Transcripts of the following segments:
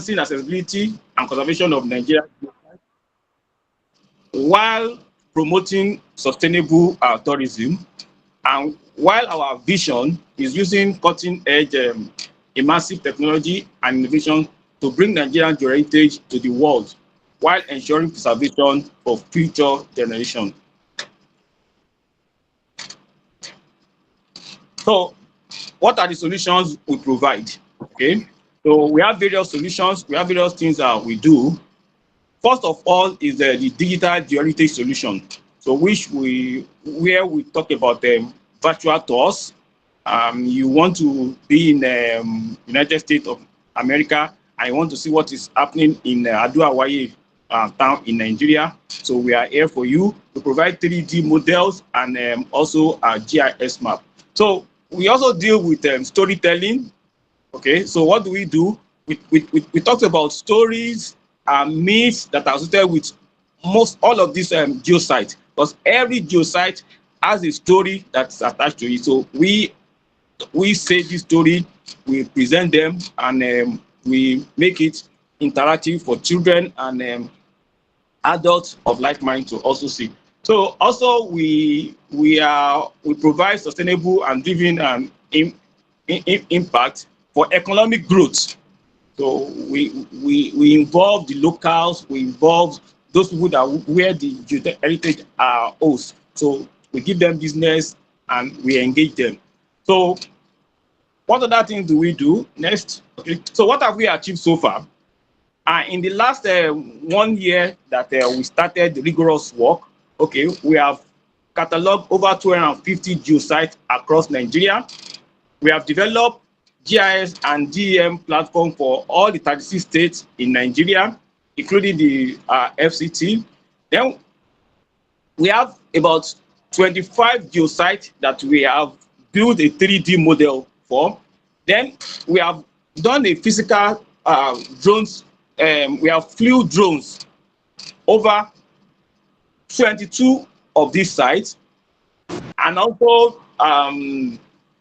enhancing accessibility and conservation of Nigeria while promoting sustainable tourism, and while our vision is using cutting-edge immersive technology and innovation to bring Nigerian geoheritage to the world while ensuring preservation for future generations. So, what are the solutions we provide? Okay, so we have various solutions, we have various things that we do. First of all is the digital geoheritage solution, so where we talk about virtual tours. You want to be in United States of America and you want to see what is happening in Aduawaye town in Nigeria. So we are here for you to provide 3D models and also a GIS map. So we also deal with storytelling. Okay, so what do? We talked about stories and myths that are associated with all of these geosites, because every geosite has a story that's attached to it. So we say this story, we present them, and we make it interactive for children and adults of like mind to also see. So also we provide sustainable and driven impact for economic growth. So we involve the locals, we involve those people that where the heritage are hosts. So we give them business and we engage them. So what other things do we do next? Okay, so what have we achieved so far? In the last 1 year that we started the rigorous work, okay, we have cataloged over 250 geosites across Nigeria. We have developed GIS and GEM platform for all the 36 states in Nigeria, including the FCT. Then we have about 25 geosites that we have built a 3D model for. Then we have done a physical drones. We have flew drones over 22 of these sites, and also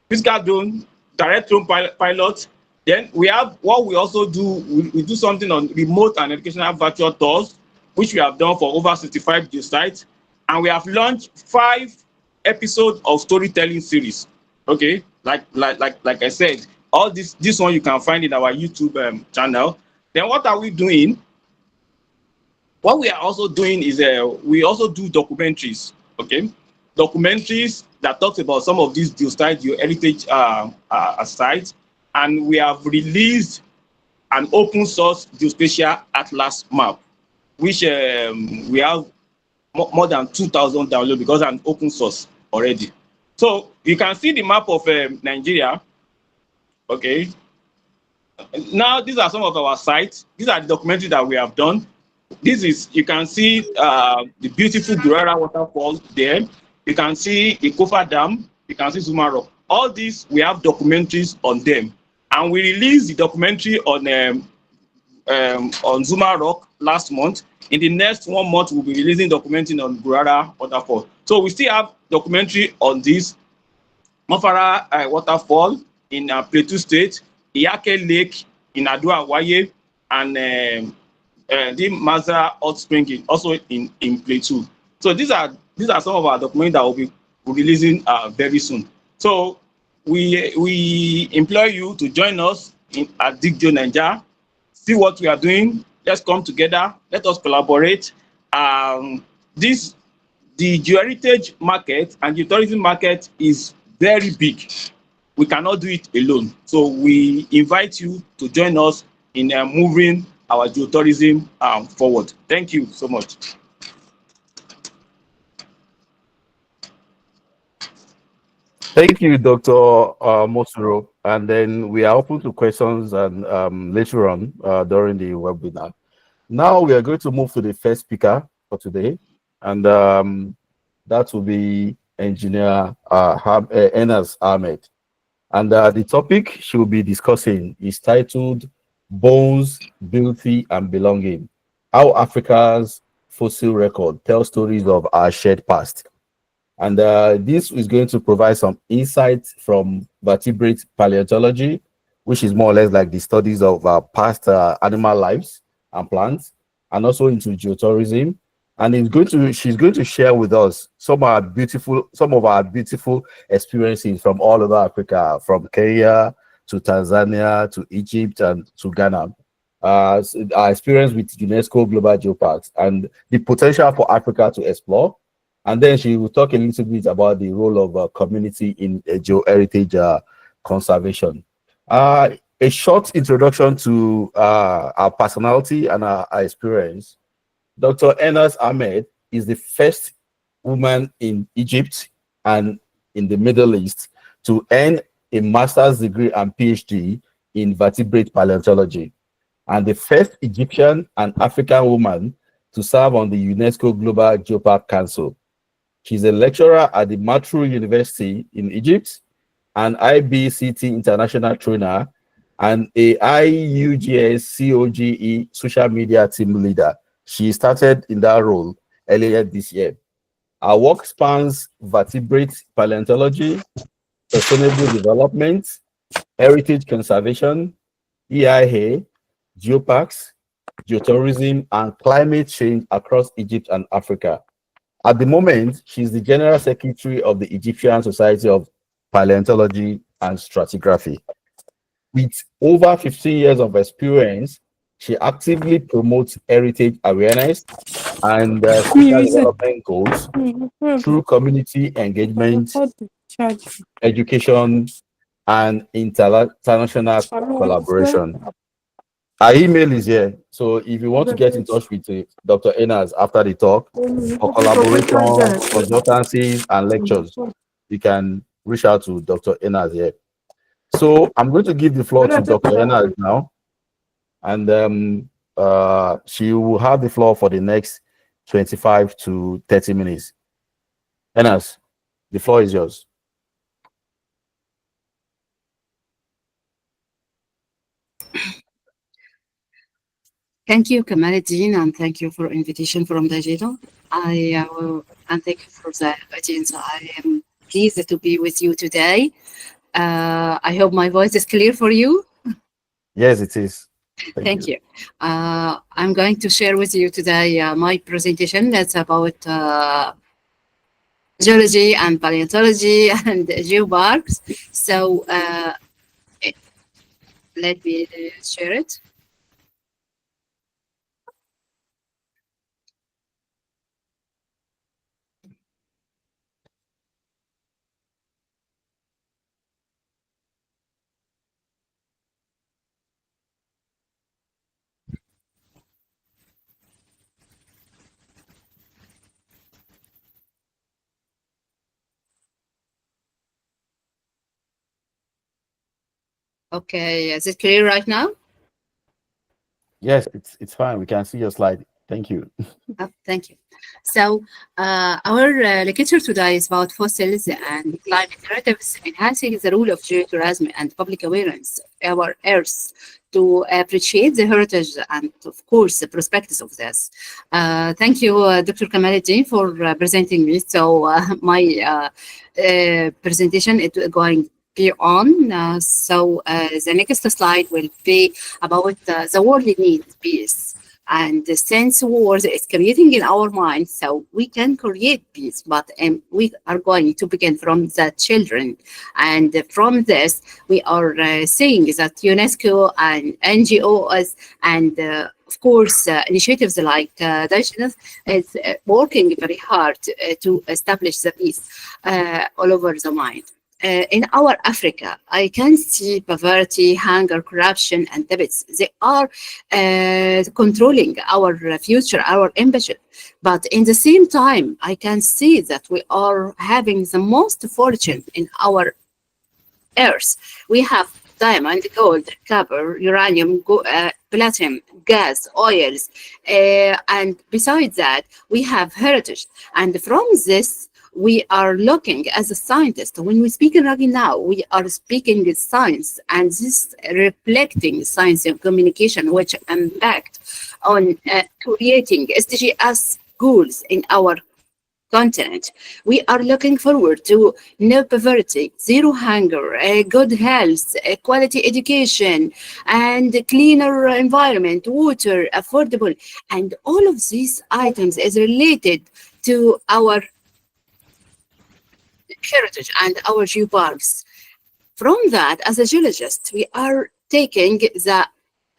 physical drone, direct drone pilots. Then we have what we also do, we do something on remote and educational virtual tours, which we have done for over 65 geosites, and we have launched 5 episodes of storytelling series. Okay, like I said, all this one you can find in our YouTube channel. Then what are we doing? What we are also doing is we also do documentaries. Okay, documentaries that talks about some of these geoheritage sites, and we have released an open source geospatial atlas map, which we have more than 2,000 downloads because I'm open source already. So you can see the map of Nigeria. Okay, now these are some of our sites. These are the documentaries that we have done. This is, you can see the beautiful Gurara waterfall there. You can see the Kofa Dam. You can see Zuma Rock. All these, we have documentaries on them. And we released the documentary on Zuma Rock last month. In the next 1 month, we'll be releasing documentary on Gurara waterfall. So we still have documentary on this Mafara waterfall in Plateau State, Iyake Lake in Aduawaye, and the Maza Hot Spring also in Plateau. So these are some of our documents that will be releasing very soon. So we implore you to join us at Diggeonaija, see what we are doing. Let's come together. Let us collaborate. The geoheritage market and the tourism market is very big. We cannot do it alone. So we invite you to join us in moving our geotourism forward. Thank you so much. Thank you, Dr. Mosuro. And then we are open to questions and later on during the webinar. Now we are going to move to the first speaker for today, and that will be Engineer Enas Ahmed. And the topic she will be discussing is titled Bones, Beauty, and Belonging: How Africa's Fossil Record Tells Stories of Our Shared Past. And this is going to provide some insights from vertebrate paleontology, which is more or less like the studies of past animal lives and plants, and also into geotourism. And she's going to share with us some of our beautiful experiences from all over Africa, from Kenya to Tanzania to Egypt and to Ghana. Our experience with UNESCO Global Geoparks and the potential for Africa to explore. And then she will talk a little bit about the role of community in geoheritage conservation. A short introduction to our personality and our experience. Dr. Enas Ahmed is the first woman in Egypt and in the Middle East to earn a master's degree and PhD in vertebrate paleontology, and the first Egyptian and African woman to serve on the UNESCO Global Geopark Council. She's a lecturer at the Matru University in Egypt, an IBCT international trainer, and a IUGS COGE social media team leader. She started in that role earlier this year. Our work spans vertebrate paleontology, sustainable development, heritage conservation, EIA, geoparks, geotourism, and climate change across Egypt and Africa. At the moment, she's the General Secretary of the Egyptian Society of Paleontology and Stratigraphy. With over 15 years of experience, she actively promotes heritage awareness and social development goals through community engagement, education, and international collaboration. Our email is here, so if you want to get in touch with Dr. Enas after the talk for collaboration, consultancies, and lectures, you can reach out to Dr. Enas here. So I'm going to give the floor to Dr. Enas now, and she will have the floor for the next 25 to 30 minutes. Enas, the floor is yours. Thank you, Kamaluddin, and thank you for invitation from Diggeonaija. And thank you for the audience. I am pleased to be with you today. I hope my voice is clear for you. Yes, it is. Thank you. I'm going to share with you today my presentation that's about geology and paleontology and geoparks. So let me share it. Okay, is it clear right now? Yes, it's fine. We can see your slide. Thank you. Thank you. So our lecture today is about fossils and climate narratives, enhancing the role of geotourism and public awareness of our Earth to appreciate the heritage and, of course, the prospects of this. Thank you, Dr. Kamaluddin, for presenting me. So my presentation is going be on. So the next slide will be about the world needs peace. And since wars is creating in our minds, so we can create peace, but we are going to begin from the children. And from this, we are seeing that UNESCO and NGOs and of course, initiatives like Diggeonaija is working very hard to establish the peace all over the mind. In our Africa, I can see poverty, hunger, corruption, and debts. They are controlling our future, our ambition. But in the same time, I can see that we are having the most fortune in our Earth. We have diamond, gold, copper, uranium, platinum, gas, oils, and besides that, we have heritage. And from this, we are looking as a scientist. When we speak in Ragi now, we are speaking with science, and this reflecting science and communication, which impact on creating SDGs goals in our continent. We are looking forward to no poverty, zero hunger, good health, quality education, and cleaner environment, water, affordable. And all of these items is related to our heritage and our geoparks. From that, as a geologist, we are taking the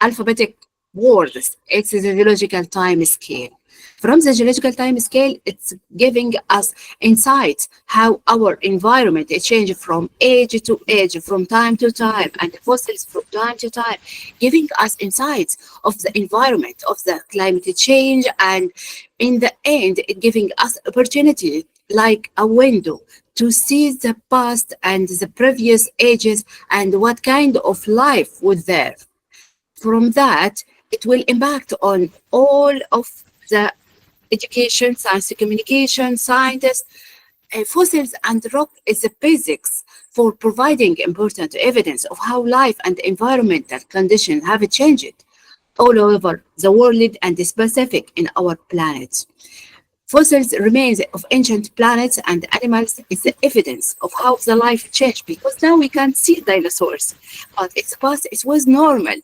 alphabetic words. It's the geological time scale. From the geological time scale, it's giving us insights how our environment is changing from age to age, from time to time, and fossils from time to time, giving us insights of the environment, of the climate change, and in the end, it giving us opportunity like a window to see the past and the previous ages and what kind of life was there. From that, it will impact on all of the education, science, communication, scientists. Fossils and rock is the basics for providing important evidence of how life and environmental conditions have changed all over the world and specific in our planet. Fossils remains of ancient planets and animals is the evidence of how the life changed, because now we can see dinosaurs, but in the past it was normal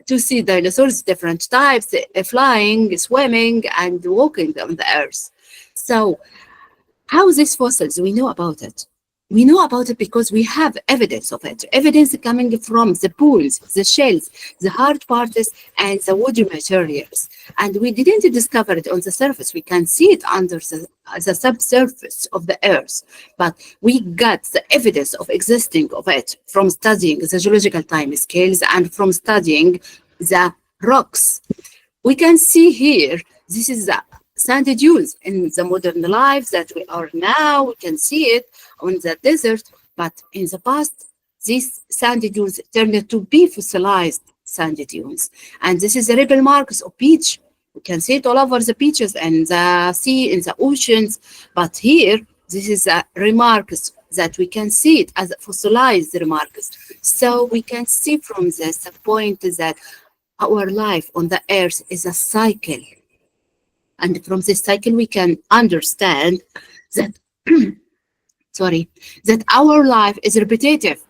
to see dinosaurs, different types, flying, swimming, and walking on the earth. So how these fossils, we know about it. We know about it because we have evidence of it. Evidence coming from the bones, the shells, the hard parts, and the woody materials. And we didn't discover it on the surface. We can see it under the subsurface of the earth. But we got the evidence of existing of it from studying the geological time scales and from studying the rocks. We can see here, this is the sandy dunes in the modern life that we are now. We can see it on the desert, but in the past, these sandy dunes turned to be fossilized sandy dunes. And this is the ripple marks of beach. We can see it all over the beaches and the sea, in the oceans. But here, this is the remarks that we can see it as fossilized remarks. So we can see from this the point that our life on the earth is a cycle. And from this cycle, we can understand that, that our life is repetitive.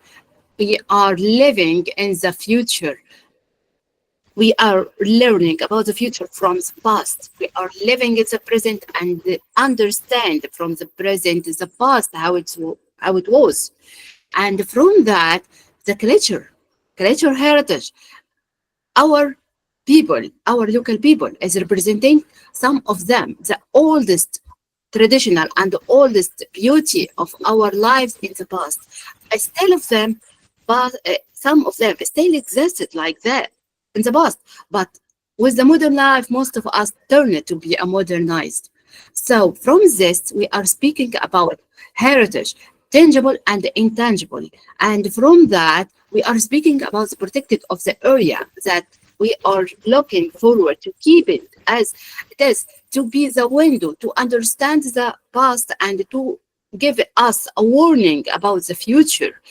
We are living in the future. We are learning about the future from the past. We are living in the present and understand from the present the past, how it was. And from that, the culture heritage, our people, our local people is representing some of them, the oldest traditional and the oldest beauty of our lives in the past. Still of them, but some of them still existed like that in the past. But with the modern life, most of us turned to be modernized. So from this, we are speaking about heritage, tangible and intangible. And from that, we are speaking about the protected of the area that we are looking forward to keep it as it is, to be the window to understand the past and to give us a warning about the future,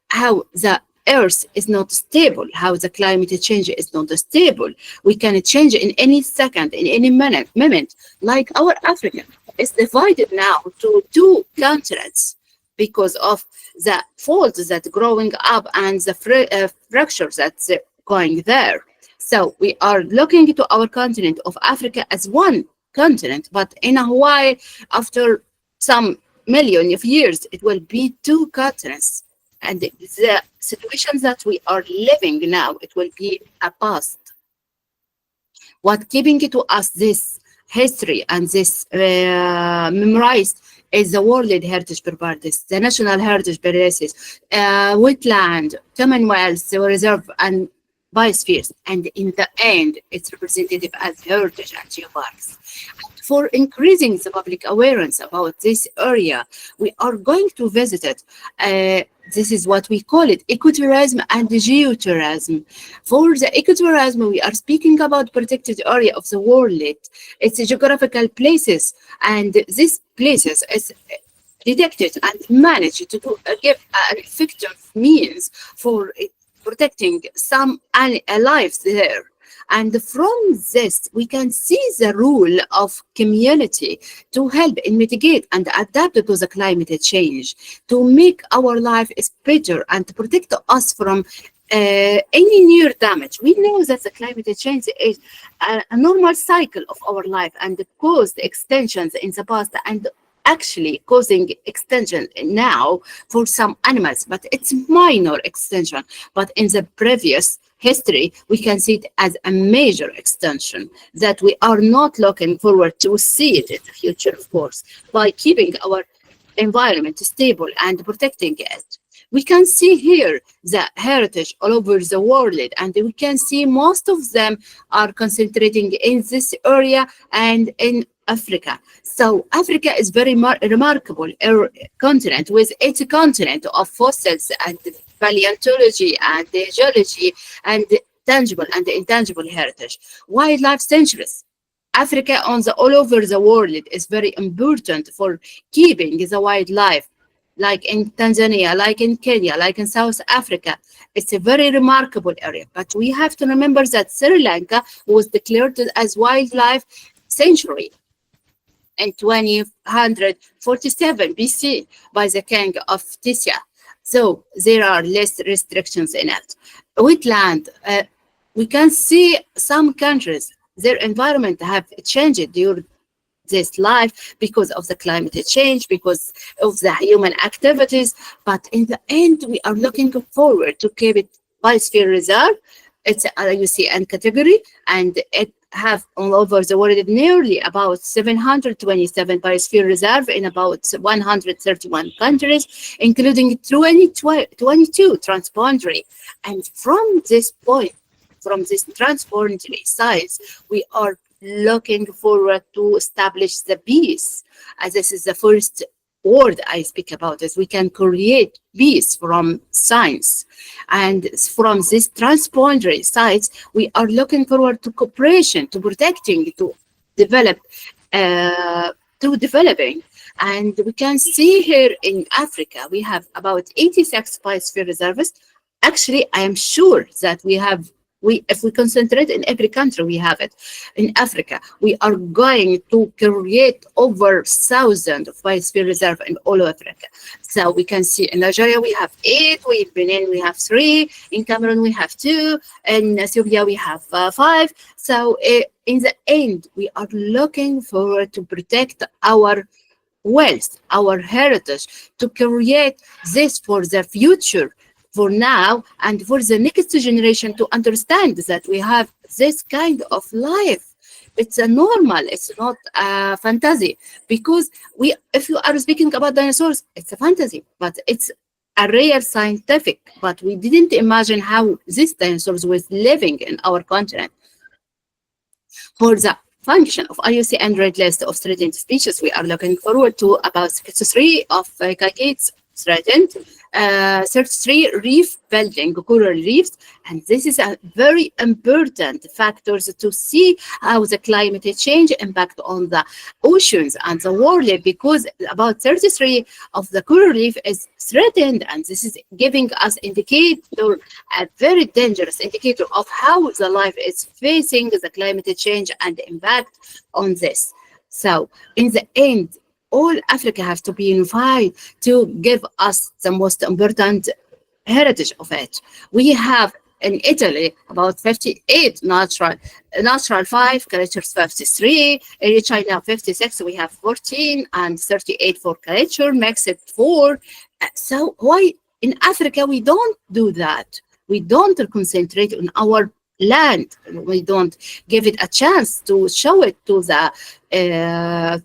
how the earth is not stable, how the climate change is not stable. We can change in any second, in any moment, like our Africa is divided now to two continents because of the faults that growing up and the fractures that's going there. So we are looking to our continent of Africa as one continent, but in a while, after some million of years, it will be two continents. And the situation that we are living now, it will be a past. What keeping it to us this history and this memorized is the World Heritage Properties, the National Heritage Places, wetland, Commonwealth Reserve, and biospheres, and in the end, it's representative as heritage and geoparks. For increasing the public awareness about this area, we are going to visit it. This is what we call it, ecotourism and geotourism. For the ecotourism, we are speaking about protected area of the world. It's geographical places, and these places is detected and managed to give an effective means for protecting some lives there. And from this, we can see the role of community to help and mitigate and adapt to the climate change, to make our life is better and to protect us from any near damage. We know that the climate change is a normal cycle of our life and caused extensions in the past and actually causing extension now for some animals, but it's minor extension. But in the previous history, we can see it as a major extension that we are not looking forward to see it in the future, of course, by keeping our environment stable and protecting it. We can see here the heritage all over the world, and we can see most of them are concentrating in this area and in Africa. So Africa is very remarkable continent with its continent of fossils and paleontology and geology and tangible and intangible heritage. Wildlife sanctuaries. Africa all over the world is very important for keeping the wildlife, like in Tanzania, like in Kenya, like in South Africa. It's a very remarkable area. But we have to remember that Sri Lanka was declared as wildlife sanctuary in 2047 BC by the king of Tisya. So there are less restrictions in it. Wetland, we can see some countries, their environment have changed during this life because of the climate change, because of the human activities. But in the end, we are looking forward to keep it biosphere reserve. It's a IUCN category, and it have all over the world nearly about 727 biosphere reserve in about 131 countries, including 22 transboundary. And from this point, from this transboundary sites, we are looking forward to establish the peace. As this is the first word I speak about, is we can create peace from science. And from these transboundary sites, we are looking forward to cooperation, to protecting, to developing. And we can see here in Africa, we have about 86 biosphere reserves. Actually, I am sure that if we concentrate in every country, we have it. In Africa, we are going to create over 1,000 of biosphere reserve in all of Africa. So we can see in Nigeria, we have 8, in Benin, we have 3, in Cameroon, we have 2, in Ethiopia, we have 5. So in the end, we are looking forward to protect our wealth, our heritage, to create this for the future, for now and for the next generation, to understand that we have this kind of life. It's a normal, it's not a fantasy. Because if you are speaking about dinosaurs, it's a fantasy, but it's a real scientific. But we didn't imagine how these dinosaurs was living in our continent. For the function of IUCN Red List of Threatened Species, we are looking forward to about 63 of Kagates threatened, 33 reef building coral reefs, and this is a very important factor to see how the climate change impact on the oceans and the world, because about 33 of the coral reef is threatened, and this is giving us indicator, a very dangerous indicator of how the life is facing the climate change and the impact on this. So in the end, all Africa has to be unified to give us the most important heritage of it. We have in Italy about 58 natural 5, cultures 53, in China 56, we have 14, and 38 for culture, Mexico 4. So why in Africa we don't do that? We don't concentrate on our land. We don't give it a chance to show it to the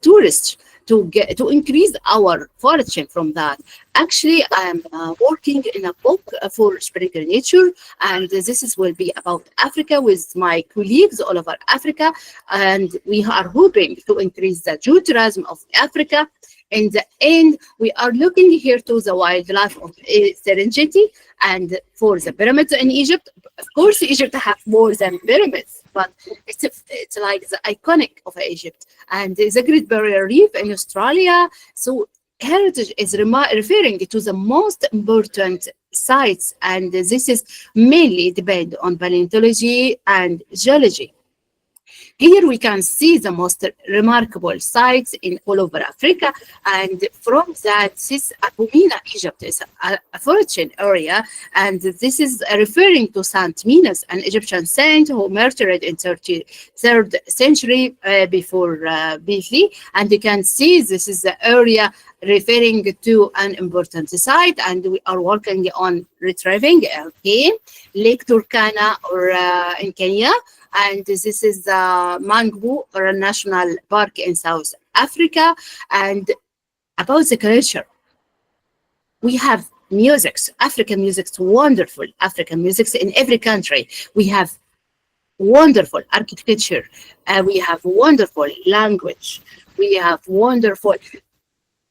tourists, to increase our fortune from that. Actually, I'm working in a book for Springer Nature, and this will be about Africa with my colleagues all over Africa, and we are hoping to increase the geotourism of Africa. In the end, we are looking here to the wildlife of Serengeti, and for the pyramids in Egypt. Of course, Egypt have more than pyramids, but it's like the iconic of Egypt. And there's a Great Barrier Reef in Australia. So heritage is referring to the most important sites, and this is mainly depend on paleontology and geology. Here we can see the most remarkable sites in all over Africa, and from that, this Abomina, Egypt is a fortune area, and this is referring to Saint Minas, an Egyptian saint who martyred in 33rd century before BC, and you can see this is the area referring to an important site, and we are working on retrieving Lake Turkana or in Kenya. And this is the Mangbu, or a national park in South Africa. And about the culture, we have musics, African musics, wonderful African musics in every country. We have wonderful architecture, we have wonderful language, we have wonderful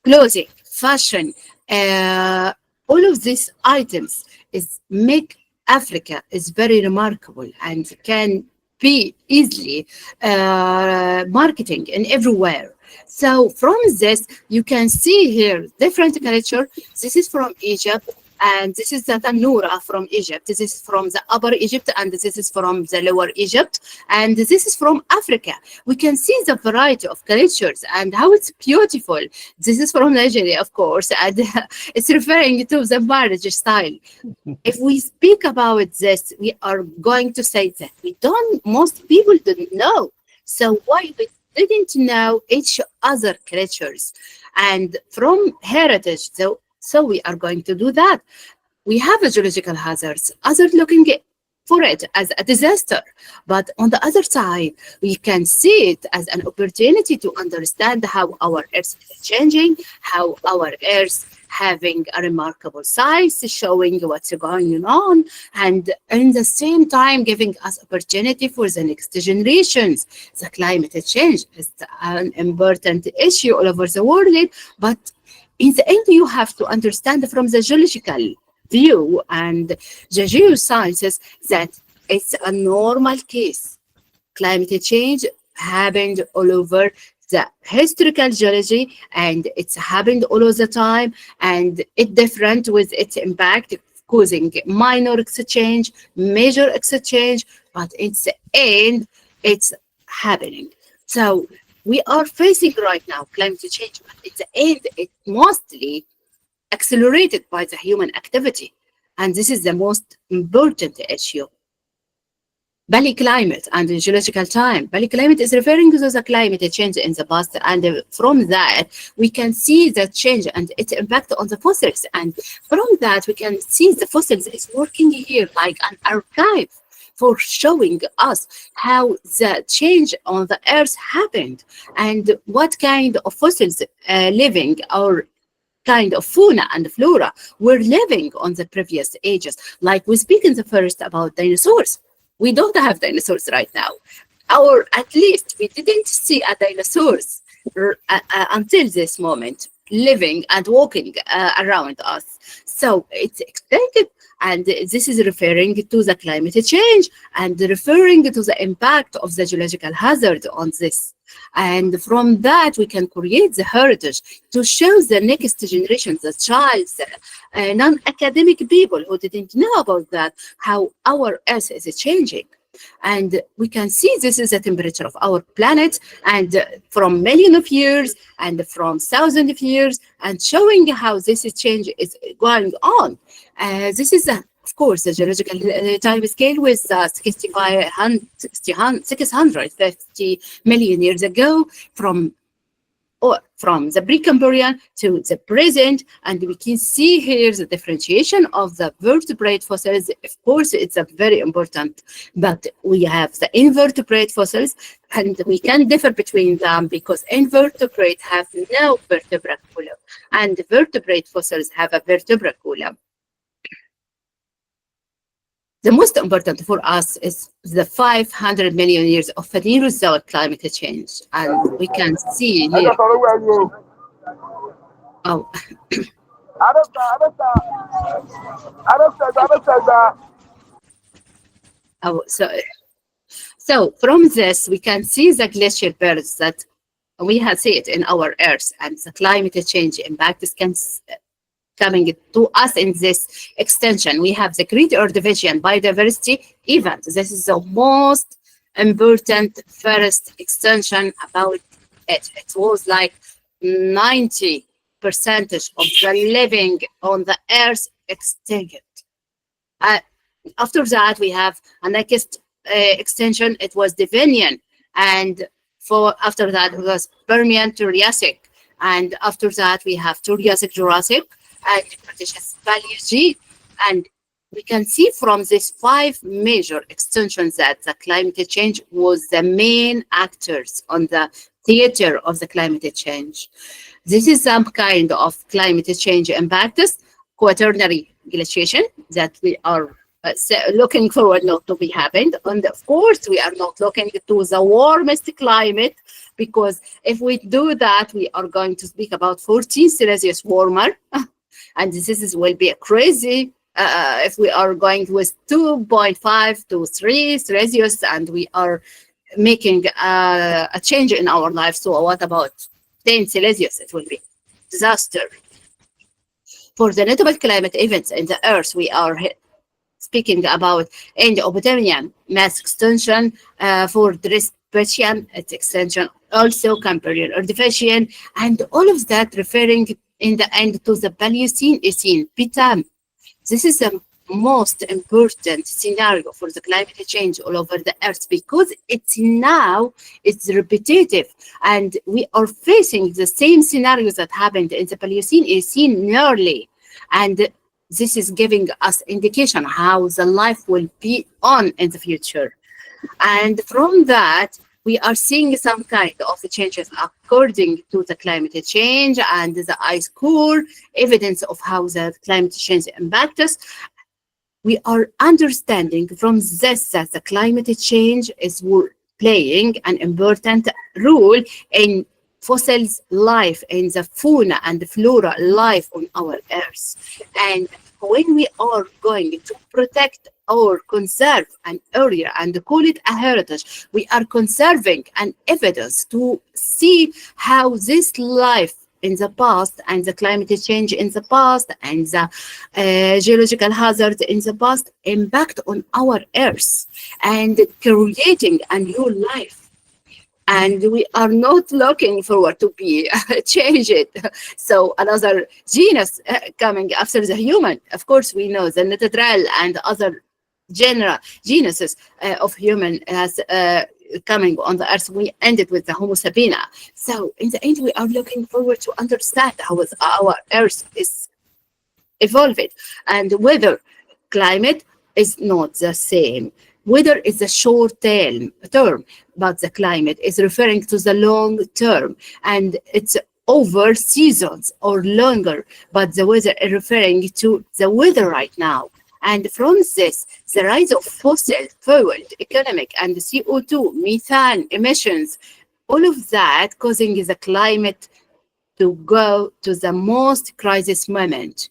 clothing, fashion. All of these items is make Africa is very remarkable and can be easily marketing in everywhere. So from this, you can see here different culture. This is from Egypt, and this is the Tanura from Egypt. This is from the Upper Egypt, and this is from the Lower Egypt, and this is from Africa. We can see the variety of cultures and how it's beautiful. This is from Nigeria, of course, and it's referring to the marriage style. If we speak about this, we are going to say that most people didn't know. So why we didn't know each other cultures? And from heritage, so we are going to do that. We have a geological hazards, others looking for it as a disaster. But on the other side, we can see it as an opportunity to understand how our Earth is changing, how our Earth having a remarkable size, showing what's going on, and in the same time giving us opportunity for the next generations. The climate change is an important issue all over the world, but in the end, you have to understand from the geological view and the geosciences that it's a normal case. Climate change happened all over the historical geology, and it's happened all of the time, and it's different with its impact, causing minor exchange, major exchange, but in the end, it's happening. So we are facing right now climate change, but in the end, it's mostly accelerated by the human activity. And this is the most important issue. Paleoclimate and the geological time. Paleoclimate is referring to the climate change in the past, and from that we can see the change and its impact on the fossils. And from that we can see the fossils is working here like an archive for showing us how the change on the Earth happened and what kind of fossils living or kind of fauna and flora were living on the previous ages. Like we speak in the first about dinosaurs. We don't have dinosaurs right now, or at least we didn't see a dinosaurs until this moment living and walking around us. So it's extended, and this is referring to the climate change and referring to the impact of the geological hazard on this. And from that, we can create the heritage to show the next generation, the child, non-academic people who didn't know about that, how our Earth is changing. And we can see this is the temperature of our planet, and from millions of years and from thousands of years, and showing how this change is going on. This is of course, the geological time scale with 650 million years ago, from the Precambrian to the present, and we can see here the differentiation of the vertebrate fossils. Of course, it's a very important, but we have the invertebrate fossils, and we can differ between them because invertebrate have no vertebral column, and vertebrate fossils have a vertebral column. The most important for us is the 500 million years of Phanerozoic climate change. And we can see here. Oh. So from this, we can see the glacial periods that we have seen it in our Earth, and the climate change impact is coming to us in this extension. We have the Great Earth Division Biodiversity event. This is the most important first extension about it. It was like 90% of the living on the Earth extinct. Uh, After that, we have a next extension. It was Devonian, and for after that it was Permian Triassic, and after that we have Triassic Jurassic and Cretaceous Paleogen, and we can see from these five major extensions that the climate change was the main actors on the theater of the climate change. This is some kind of climate change impacts, quaternary glaciation that we are looking forward not to be happened. And of course, we are not looking to the warmest climate, because if we do that, we are going to speak about 14 Celsius warmer. And this will be a crazy if we are going with 2.5 to 3 Celsius and we are making a change in our life. So what about 10 Celsius? It will be disaster. For the notable climate events in the Earth, we are speaking about Indo-Obotanian mass extinction, for Drispersian its extension, also Cambrian Ordovician, and all of that referring in the end to the Paleocene, Eocene, Pitam. This is the most important scenario for the climate change all over the Earth, because it's repetitive, and we are facing the same scenarios that happened in the Paleocene, Eocene nearly, and this is giving us indication how the life will be on in the future. And from that, we are seeing some kind of changes according to the climate change and the ice core, evidence of how the climate change impacts us. We are understanding from this that the climate change is playing an important role in fossils life, in the fauna and flora life on our Earth. And when we are going to protect or conserve an area and call it a heritage, we are conserving an evidence to see how this life in the past and the climate change in the past and the geological hazards in the past impact on our Earth and creating a new life. And we are not looking forward to be changed. So another genus coming after the human. Of course, we know the Neanderthal and other genuses of human as coming on the Earth. We ended with the Homo sapiens. So in the end, we are looking forward to understand how our Earth is evolved and whether climate is not the same. Weather is a short term, but the climate is referring to the long term, and it's over seasons or longer, but the weather is referring to the weather right now. And from this, the rise of fossil fuel, economic, and CO2, methane emissions, all of that causing the climate to go to the most crisis moment.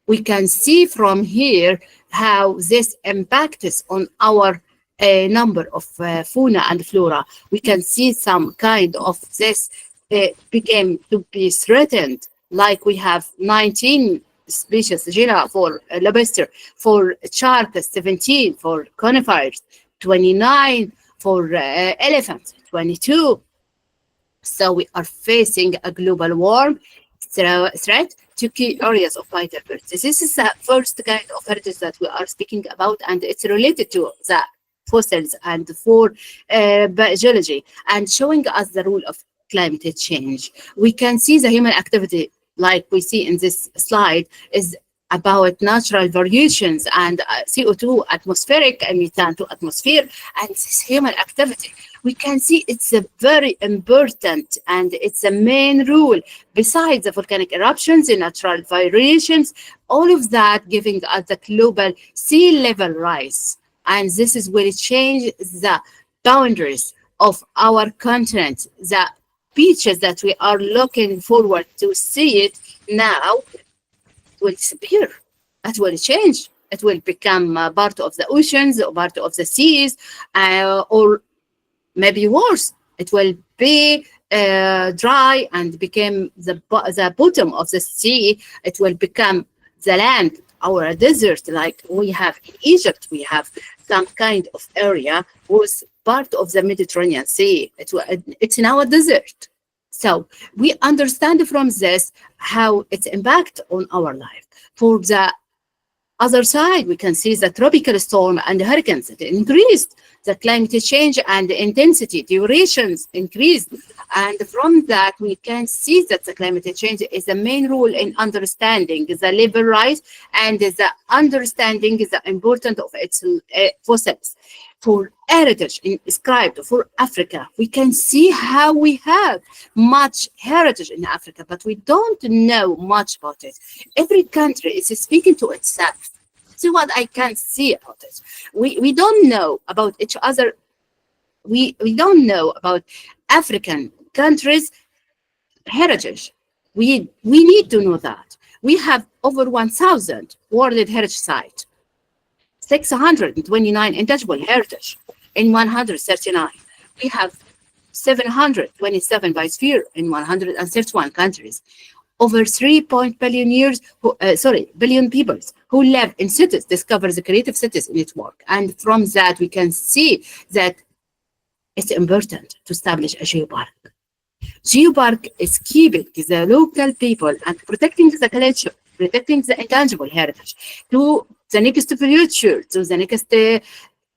We can see from here how this impacts on our number of fauna and flora. We can see some kind of this became to be threatened, like we have 19 species genera for lobster, for sharks 17, for conifers 29, for elephants 22. So we are facing a global warming threat to key areas of biodiversity. This is the first kind of heritage that we are speaking about, and it's related to the fossils and for geology, and showing us the role of climate change. We can see the human activity, like we see in this slide, is about natural variations and CO2 atmospheric and methane to atmosphere, and this human activity. We can see it's a very important and it's a main rule besides the volcanic eruptions, the natural variations, all of that giving us the global sea level rise. And this is where it changes the boundaries of our continent. The beaches that we are looking forward to see it now will disappear. It will change. It will become part of the oceans or part of the seas, or maybe worse, it will be dry and became the bottom of the sea, it will become the land or a desert like we have in Egypt. We have some kind of area was part of the Mediterranean Sea. It's now a desert. So we understand from this how its impact on our life. For the other side, we can see the tropical storm and hurricanes that increased, the climate change and the intensity, durations increased. And from that, we can see that the climate change is the main role in understanding the level rise and the understanding the importance of its fossils. For heritage inscribed for Africa, we can see how we have much heritage in Africa, but we don't know much about it. Every country is speaking to itself. See what I can see about it. We don't know about each other. We don't know about African countries' heritage. We need to know that. We have over 1,000 World Heritage Sites, 629 intangible heritage in 139. We have 727 biosphere in 131 countries. Over 3 billion people who live in cities discover the creative cities network. And from that, we can see that it's important to establish a geopark. Geopark is keeping the local people and protecting the culture, protecting the intangible heritage to the next future, to the next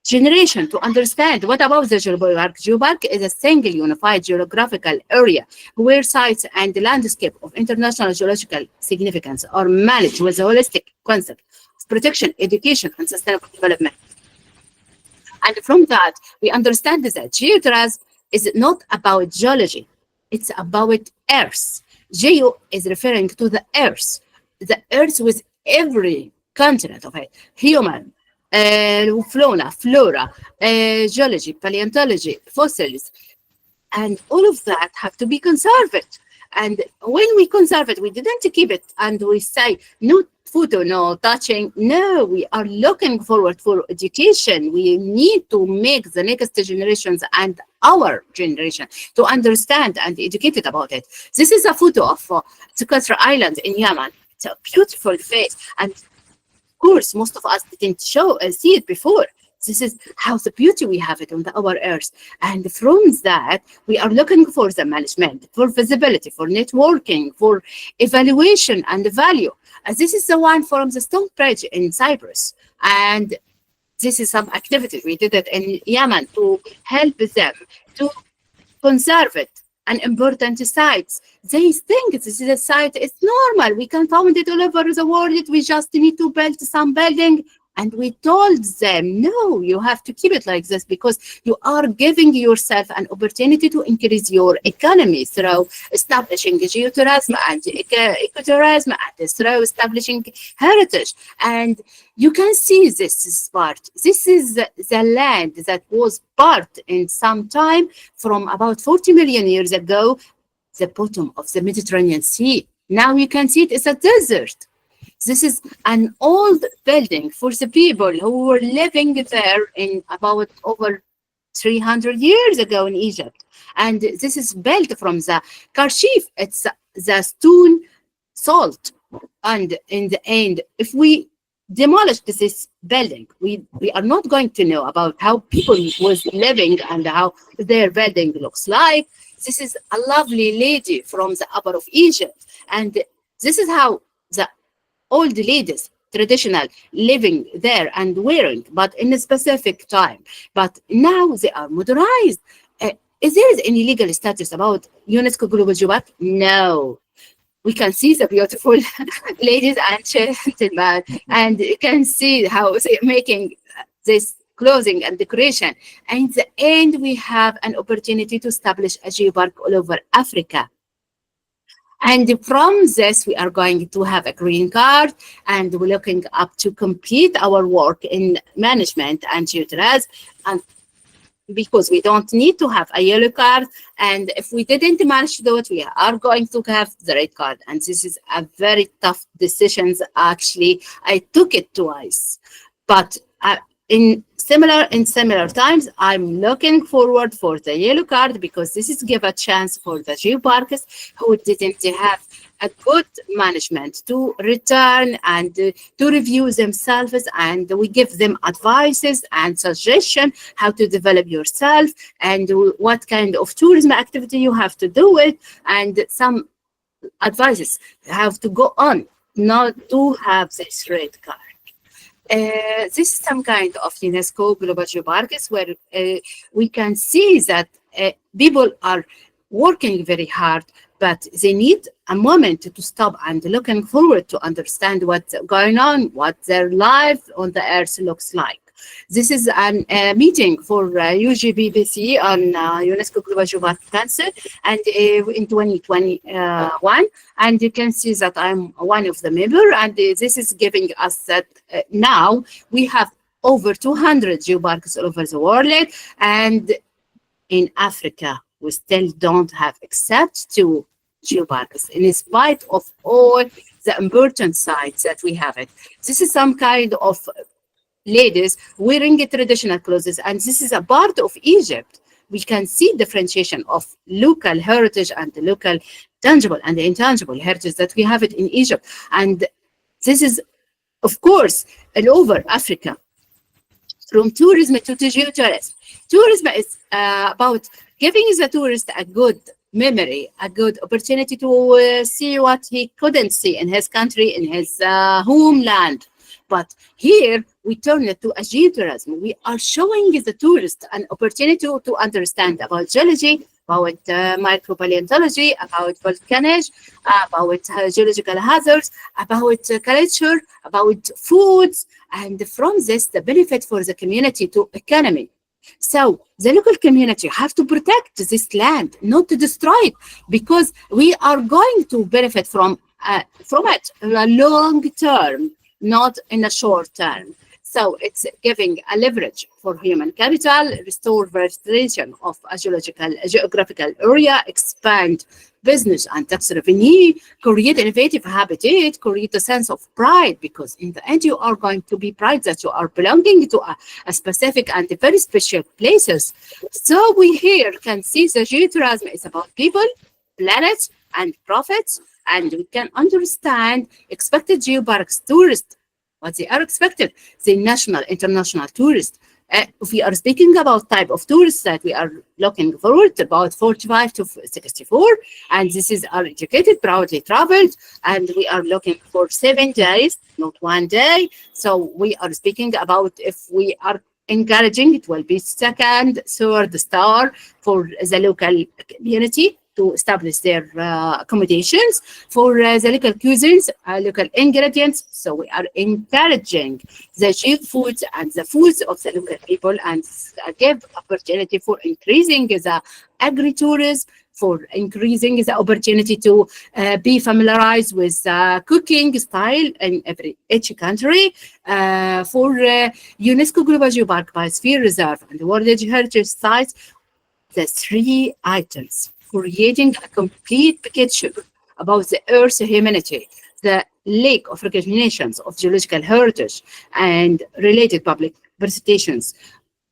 generation to understand what about the geopark. Geopark is a single unified geographical area where sites and the landscape of international geological significance are managed with a holistic concept of protection, education, and sustainable development. And from that, we understand that geotourism is not about geology, it's about Earth. Geo is referring to the Earth with every continent of it, human, fauna, flora, geology, paleontology, fossils, and all of that have to be conserved. And when we conserve it, we didn't keep it and we say no photo, no touching. No, we are looking forward for education. We need to make the next generations and our generation to understand and educated about it. This is a photo of Socotra Island in Yemen. It's a beautiful face, and of course, most of us didn't see it before. This is how the beauty we have it on our earth. And from that, we are looking for the management, for visibility, for networking, for evaluation and value. This is the one from the Stone Bridge in Cyprus. And this is some activity. We did it in Yemen to help them to conserve it. And important sites. They think this is a site, it's normal. We can find it all over the world. We just need to build some building. And we told them, no, you have to keep it like this because you are giving yourself an opportunity to increase your economy through establishing geotourism and ecotourism and through establishing heritage. And you can see this is part. This is the land that was part in some time from about 40 million years ago, the bottom of the Mediterranean Sea. Now you can see it is a desert. This is an old building for the people who were living there in about over 300 years ago in Egypt. And this is built from the Karshif. It's the stone salt. And in the end, if we demolish this building, we are not going to know about how people was living and how their building looks like. This is a lovely lady from the upper of Egypt. And this is how the old ladies, traditional, living there and wearing, but in a specific time. But now they are modernized. Is there any legal status about UNESCO Global Geopark? No. We can see the beautiful ladies and gentlemen, and you can see how they're making this clothing and decoration. And in the end, we have an opportunity to establish a geopark all over Africa. And from this, we are going to have a green card, and we're looking up to complete our work in management and geotourism. And because we don't need to have a yellow card, and if we didn't manage to do it, we are going to have the red card. And this is a very tough decision. Actually, I took it twice, but in Similar times, I'm looking forward for the yellow card because this is give a chance for the geoparks who didn't have a good management to return and to review themselves, and we give them advices and suggestion how to develop yourself and what kind of tourism activity you have to do it, and some advices how to go on not to have this red card. This is some kind of UNESCO Global Geoparks where we can see that people are working very hard, but they need a moment to stop and looking forward to understand what's going on, what their life on the earth looks like. This is a meeting for UGBBC on UNESCO Global Geopark Council and in 2021. And you can see that I'm one of the members, and this is giving us that now we have over 200 geoparks all over the world, and in Africa, we still don't have except 2 geoparks, in spite of all the important sites that we have it. This is some kind of ladies wearing traditional clothes, and this is a part of Egypt. We can see differentiation of local heritage and the local tangible and intangible heritage that we have it in Egypt. And this is, of course, all over Africa, from tourism to geotourism. Tourism is about giving the tourist a good memory, a good opportunity to see what he couldn't see in his country, in his homeland. But here we turn it to a geotourism. We are showing the tourist an opportunity to understand about geology, about micropaleontology, about volcanism, about geological hazards, about culture, about foods, and from this, the benefit for the community to economy. So the local community have to protect this land, not to destroy it, because we are going to benefit from it in a long term, not in a short term. So it's giving a leverage for human capital, restore vegetation of a geographical area, expand business and tax revenue, create innovative habitat, create a sense of pride, because in the end you are going to be proud that you are belonging to a specific and very special places. So we here can see the geotourism is about people, planet, and profits, and we can understand expected geoparks tourists, what they are expected, the national, international tourists. If we are speaking about type of tourists that we are looking forward to, about 45 to 64, and this is our educated, proudly traveled, and we are looking for 7 days, not 1 day. So we are speaking about if we are encouraging, it will be second, third star for the local community to establish their accommodations, for the local cuisines, local ingredients. So we are encouraging the cheap foods and the foods of the local people, and give opportunity for increasing the agri-tourism, for increasing the opportunity to be familiarized with cooking style in each country, for UNESCO Global Geopark Biosphere Reserve and the World Heritage Sites, the 3 items, creating a complete picture about the Earth's humanity, the lack of recognitions of geological heritage, and related public presentations.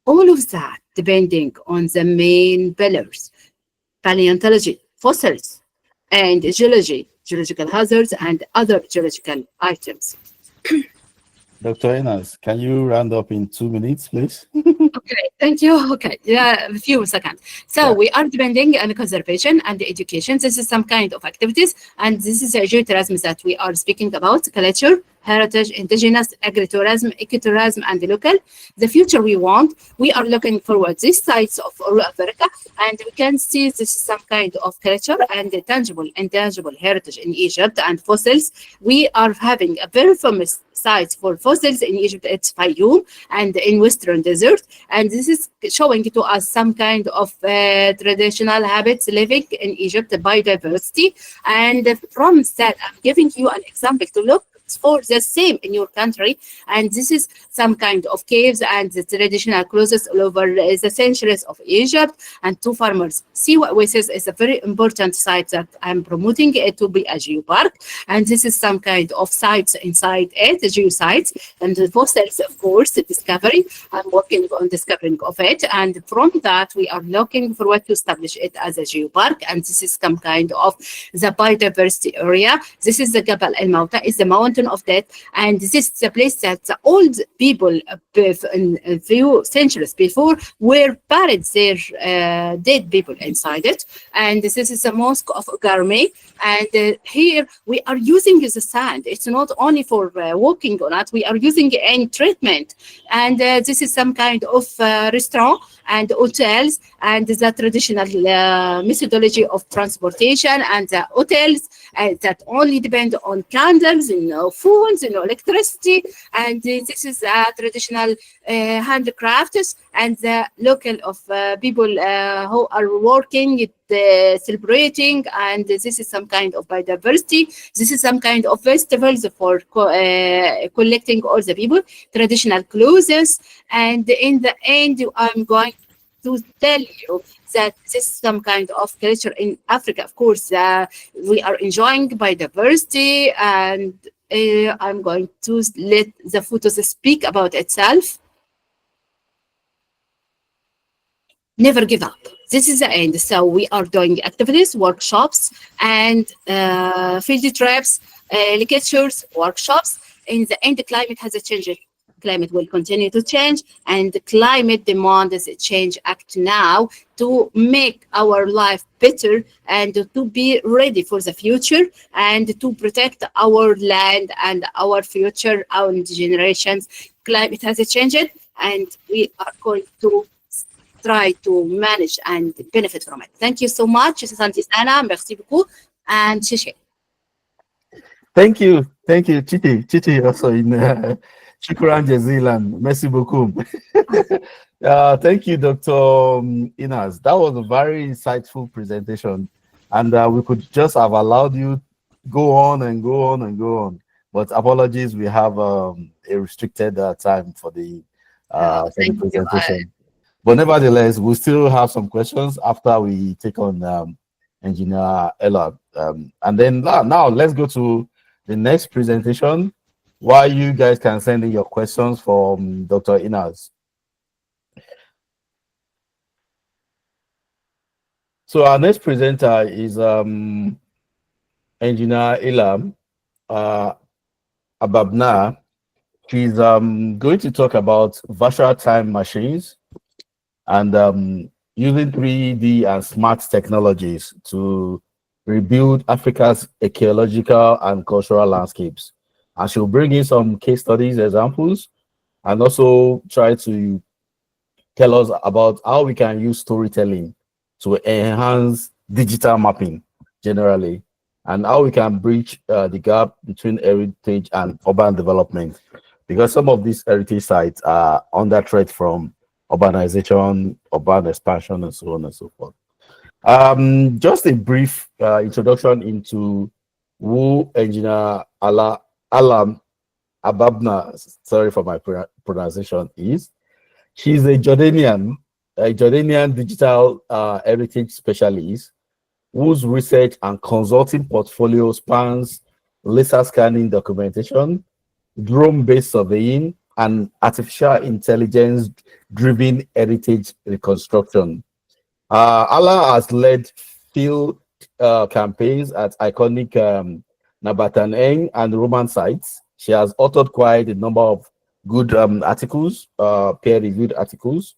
All of that depending on the main pillars: paleontology, fossils, and geology, geological hazards, and other geological items. Dr. Enas, can you round up in 2 minutes, please? Okay, thank you. Okay, yeah, a few seconds. So we are depending on conservation and education. This is some kind of activities, and this is a geotourism that we are speaking about: culture, heritage, indigenous, agritourism, ecotourism, and local. The future we want, we are looking forward these sites of all Africa, and we can see this is some kind of culture and tangible, intangible heritage in Egypt, and fossils. We are having a very famous sites for fossils in Egypt. It's Fayoum and in Western Desert, and this is showing to us some kind of traditional habits living in Egypt, biodiversity. And from that, I'm giving you an example to look for the same in your country. And this is some kind of caves and the traditional clothes all over the centuries of Egypt. And two farmers. Sea Oasis is a very important site that I'm promoting it to be a geopark. And this is some kind of sites inside it, the geosites. And the fossils, of course, the discovery. I'm working on discovering of it. And from that, we are looking for what to establish it as a geopark. And this is some kind of the biodiversity area. This is the Jabal El Mauta, is the mountain of death. And this is the place that the old people in a few centuries before were buried their dead people inside it. And this is the mosque of Garme. And here we are using the sand. It's not only for walking on it, we are using it in treatment. And this is some kind of restaurant and hotels and the traditional methodology of transportation and the hotels that only depend on candles, phones, electricity. And this is traditional handcrafts and the local of people who are working, celebrating, and this is some kind of biodiversity. This is some kind of festivals for collecting all the people, traditional clothes. And in the end, I'm going to tell you that this is some kind of culture in Africa. Of course, we are enjoying biodiversity, and I'm going to let the photos speak about itself. Never give up. This is the end. So we are doing activities, workshops, and field trips, lectures, workshops. In the end, the climate has changed. Climate will continue to change, and the climate demand is a change act now to make our life better and to be ready for the future and to protect our land and our future, our generations. Climate has changed, and we are going to try to manage and benefit from it. Thank you so much. Santi Sana, merci beaucoup, and Chichi. Thank you, Chichi also in Shukran Jazilan. Merci beaucoup. Thank you, Dr. Inas. That was a very insightful presentation, and we could just have allowed you go on and go on and go on. But apologies, we have a restricted time for the presentation. But nevertheless, we still have some questions after we take on Engineer Ella. And then now let's go to the next presentation, while you guys can send in your questions for Dr. Inas. So our next presenter is Engineer Ella Ababna. She's going to talk about virtual time machines and using 3D and smart technologies to rebuild Africa's archaeological and cultural landscapes. And she'll bring in some case studies, examples, and also try to tell us about how we can use storytelling to enhance digital mapping generally, and how we can bridge the gap between heritage and urban development, because some of these heritage sites are under threat from urbanization, urban expansion, and so on and so forth. Just a brief introduction into who Engineer Alam Ababna, sorry for my pronunciation, is. She's a Jordanian digital heritage specialist whose research and consulting portfolio spans laser scanning documentation, drone-based surveying, and artificial intelligence-driven heritage reconstruction. Allah has led field campaigns at iconic Nabataneng and Roman sites. She has authored quite a number of good articles, peer-reviewed articles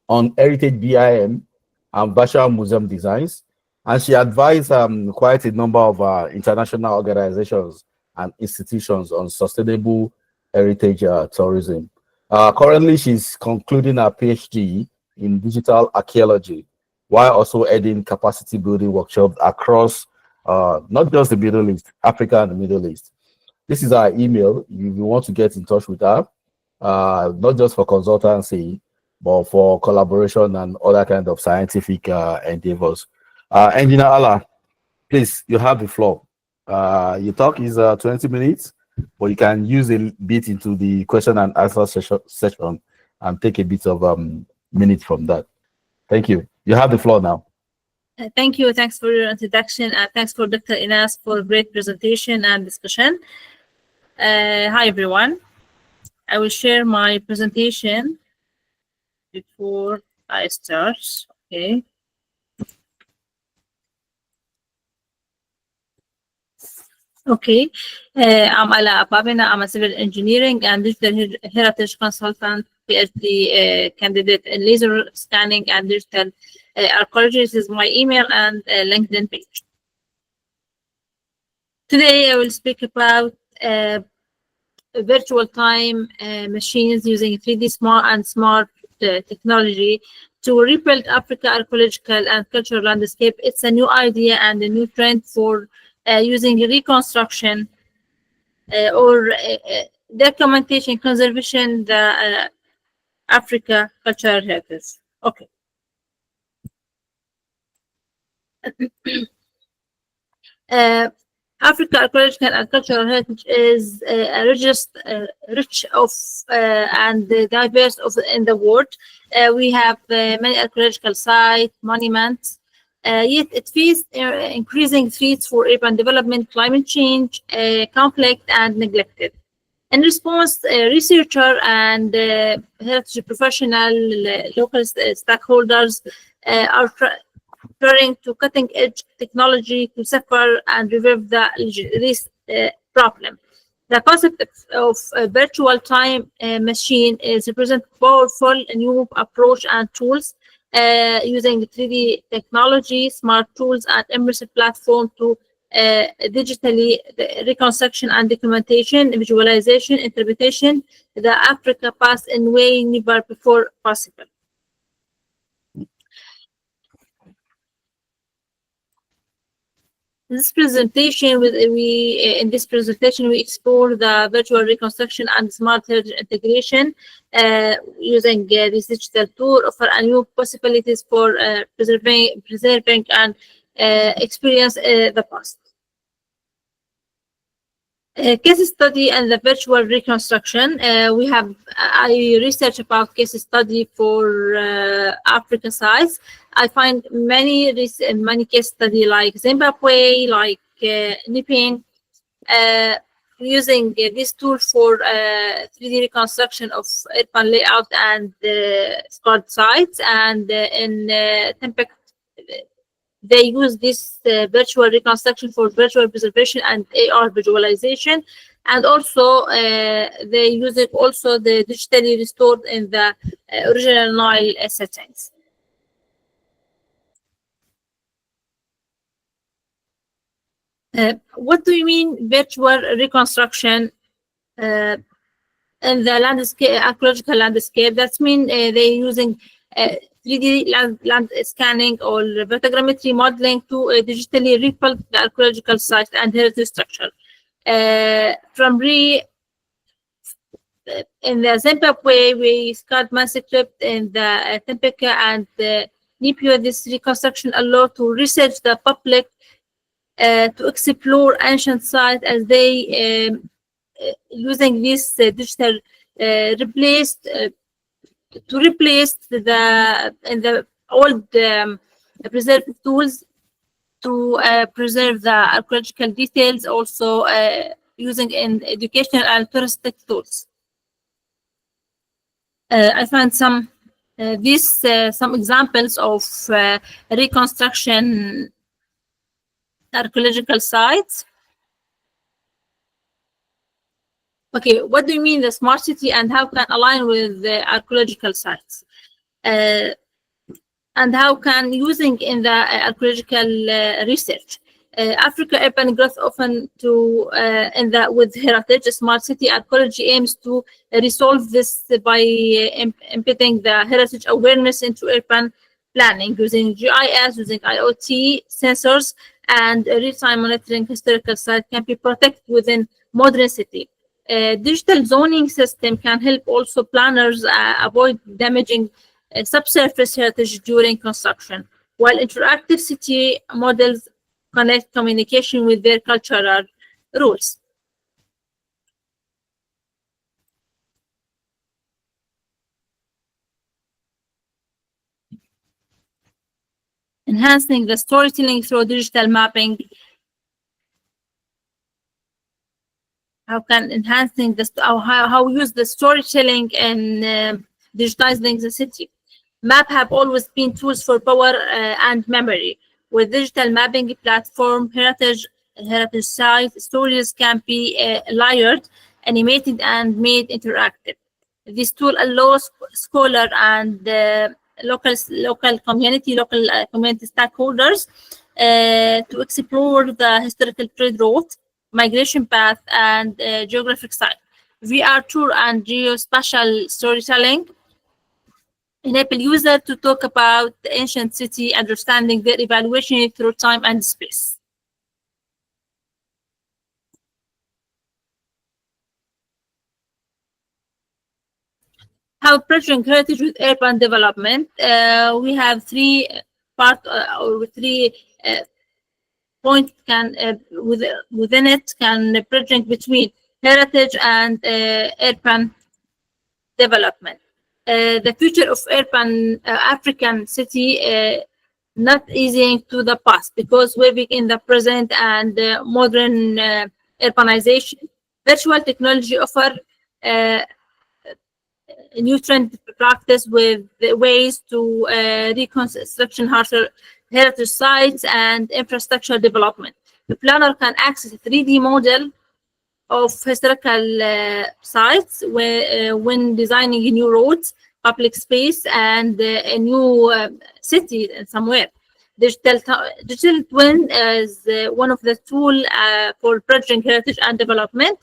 on heritage BIM and virtual museum designs. And she advised quite a number of international organizations and institutions on sustainable heritage tourism. Currently, she's concluding her PhD in digital archaeology, while also adding capacity building workshops across not just the Middle East, Africa and the Middle East. This is our email if you want to get in touch with her, not just for consultancy, but for collaboration and other kind of scientific endeavors. Engineer Allah, please, you have the floor. Your talk is 20 minutes, but you can use a bit into the question and answer session and take a bit of minutes from that. Thank you. You have the floor now. Thank you. Thanks for your introduction, and thanks for Dr. Inas for great presentation and discussion. Hi, everyone. I will share my presentation before I start. Okay. Okay. I'm Ala Ababina. I'm a civil engineering and digital heritage consultant, PhD candidate in laser scanning and digital archaeology. This is my email and LinkedIn page. Today, I will speak about virtual time machines using 3D smart technology to rebuild Africa archaeological and cultural landscape. It's a new idea and a new trend for using reconstruction or documentation conservation the Africa cultural heritage. Okay. Africa archaeological and cultural heritage is rich of and diverse in the world. We have many archaeological sites, monuments, yet it faces increasing threats for urban development, climate change, conflict, and neglected. In response, researcher and heritage professional, local stakeholders are referring to cutting-edge technology to suffer and revive this problem. The concept of a virtual time machine is represent powerful new approach and tools using 3D technology, smart tools, and immersive platform to digitally reconstruction and documentation, visualization, interpretation, the Africa past in way never before possible. This presentation, in this presentation, we explore the virtual reconstruction and smart heritage integration using this digital tool, offer a new possibilities for preserving and experience the past. Case study and the virtual reconstruction. I research about case study for African sites. I find many case study like Zimbabwe, like Nipin, using this tool for 3D reconstruction of urban layout and scarred sites, and in Timbuktu, they use this virtual reconstruction for virtual preservation and AR visualization, and also they use it also the digitally restored in the original Nile settings. What do you mean virtual reconstruction in the landscape, archaeological landscape? That means they're using 3D land scanning or vertigrammetry modeling to digitally rebuild the archaeological sites and heritage structure. In the Zimbabwe, we scarred manuscript in the Timbuktu and Nipio. This reconstruction allowed to research the public to explore ancient sites as they using this digital replaced to replace the old preserved tools to preserve the archaeological details, also using in educational and touristic tools. I found some examples of reconstruction archaeological sites. Okay, what do you mean the smart city and how can align with the archaeological sites? And how can using in the archaeological research? Africa urban growth often with heritage smart city archaeology aims to resolve this by embedding the heritage awareness into urban planning using GIS, using IoT sensors, and real-time monitoring. Historical sites can be protected within modern city. Digital zoning system can help also planners avoid damaging subsurface heritage during construction, while interactive city models connect communication with their cultural rules. enhancing the storytelling through digital mapping. How can enhancing the how use the storytelling in digitizing the city. Map have always been tools for power and memory. With digital mapping platform, heritage site stories can be layered, animated, and made interactive. This tool allows scholar and local community stakeholders to explore the historical trade route, migration path, and geographic site. VR tour and geospatial storytelling enable users to talk about the ancient city, understanding their evaluation through time and space. How bridging heritage with urban development? We have three points within it can bridging between heritage and urban development. The future of urban African city not easing to the past because we're in the present and modern urbanization. Virtual technology offer new trend practice with ways to reconstruction heritage sites and infrastructure development. The planner can access a 3D model of historical sites when designing new roads, public space, and a new city somewhere. Digital twin is one of the tools for bridging heritage and development.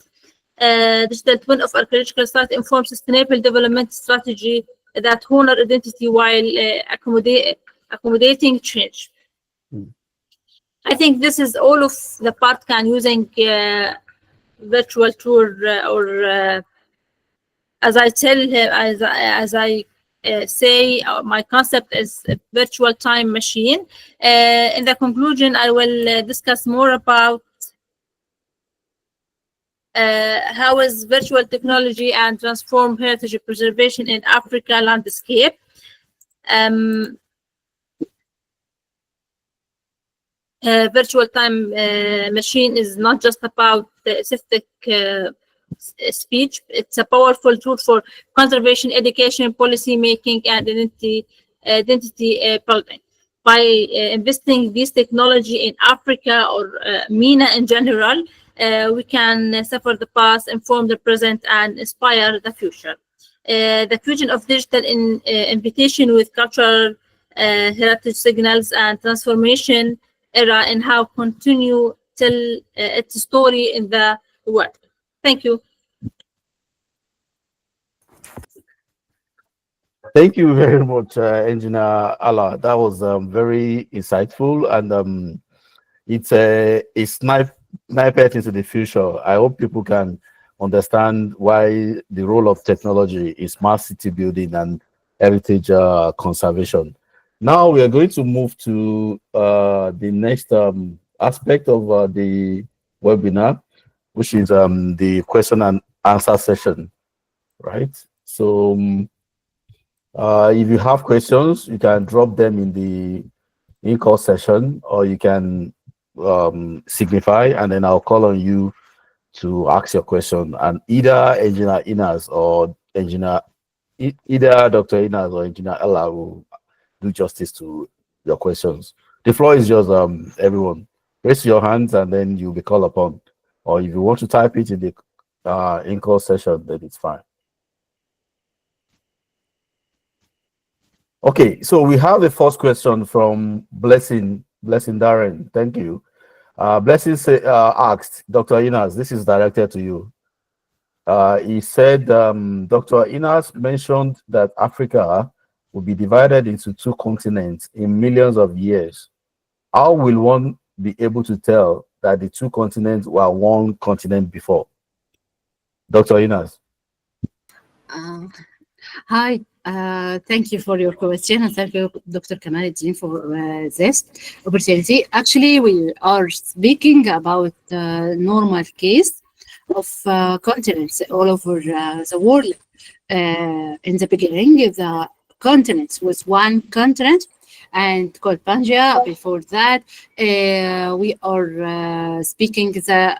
Digital twin of archaeological site informs sustainable development strategy that honor identity while accommodating change. I think this is all of the part can using virtual tour or as I tell him, as I say, my concept is a virtual time machine. In the conclusion, I will discuss more about how is virtual technology and transform heritage preservation in Africa landscape. Virtual time machine is not just about specific speech. It's a powerful tool for conservation, education, policy making, and identity building. By investing this technology in Africa or MENA in general, we can suffer the past, inform the present, and inspire the future. The fusion of digital invitation with cultural heritage signals and transformation era and how continue tell its story in the world. Thank you. Thank you very much, Engineer Allah. That was very insightful, and it's a snipe into the future. I hope people can understand why the role of technology is smart city building and heritage conservation. Now we are going to move to the next aspect of the webinar, which is the question and answer session, right? So if you have questions, you can drop them in the in-course session, or you can signify, and then I'll call on you to ask your question. And either Engineer Inas or either Dr. Inas or Engineer Ella will do justice to your questions. The floor is yours, everyone. Raise your hands and then you'll be called upon. Or if you want to type it in the in-course session, then it's fine. Okay, so we have the first question from Blessing Darren. Thank you. Blessing asked, Dr. Inas, this is directed to you. He said, Dr. Inas mentioned that Africa will be divided into two continents in millions of years. How will one be able to tell that the two continents were one continent before? Dr. Inas. Hi, thank you for your question, and thank you, Dr. Kamaluddin, for this opportunity. Actually, we are speaking about the normal case of continents all over the world. In the beginning, the continents was one continent, and called Pangea. Before that, we are speaking the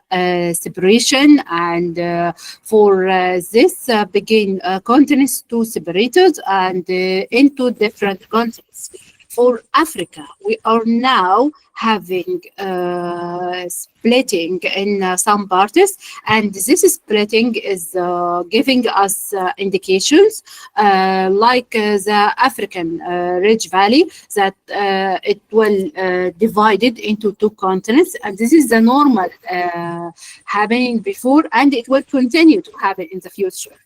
separation, and for this begin continents to separated and into different continents. For Africa, we are now having splitting in some parts, and this splitting is giving us indications like the African Ridge Valley that it will divided into two continents, and this is the normal happening before, and it will continue to happen in the future.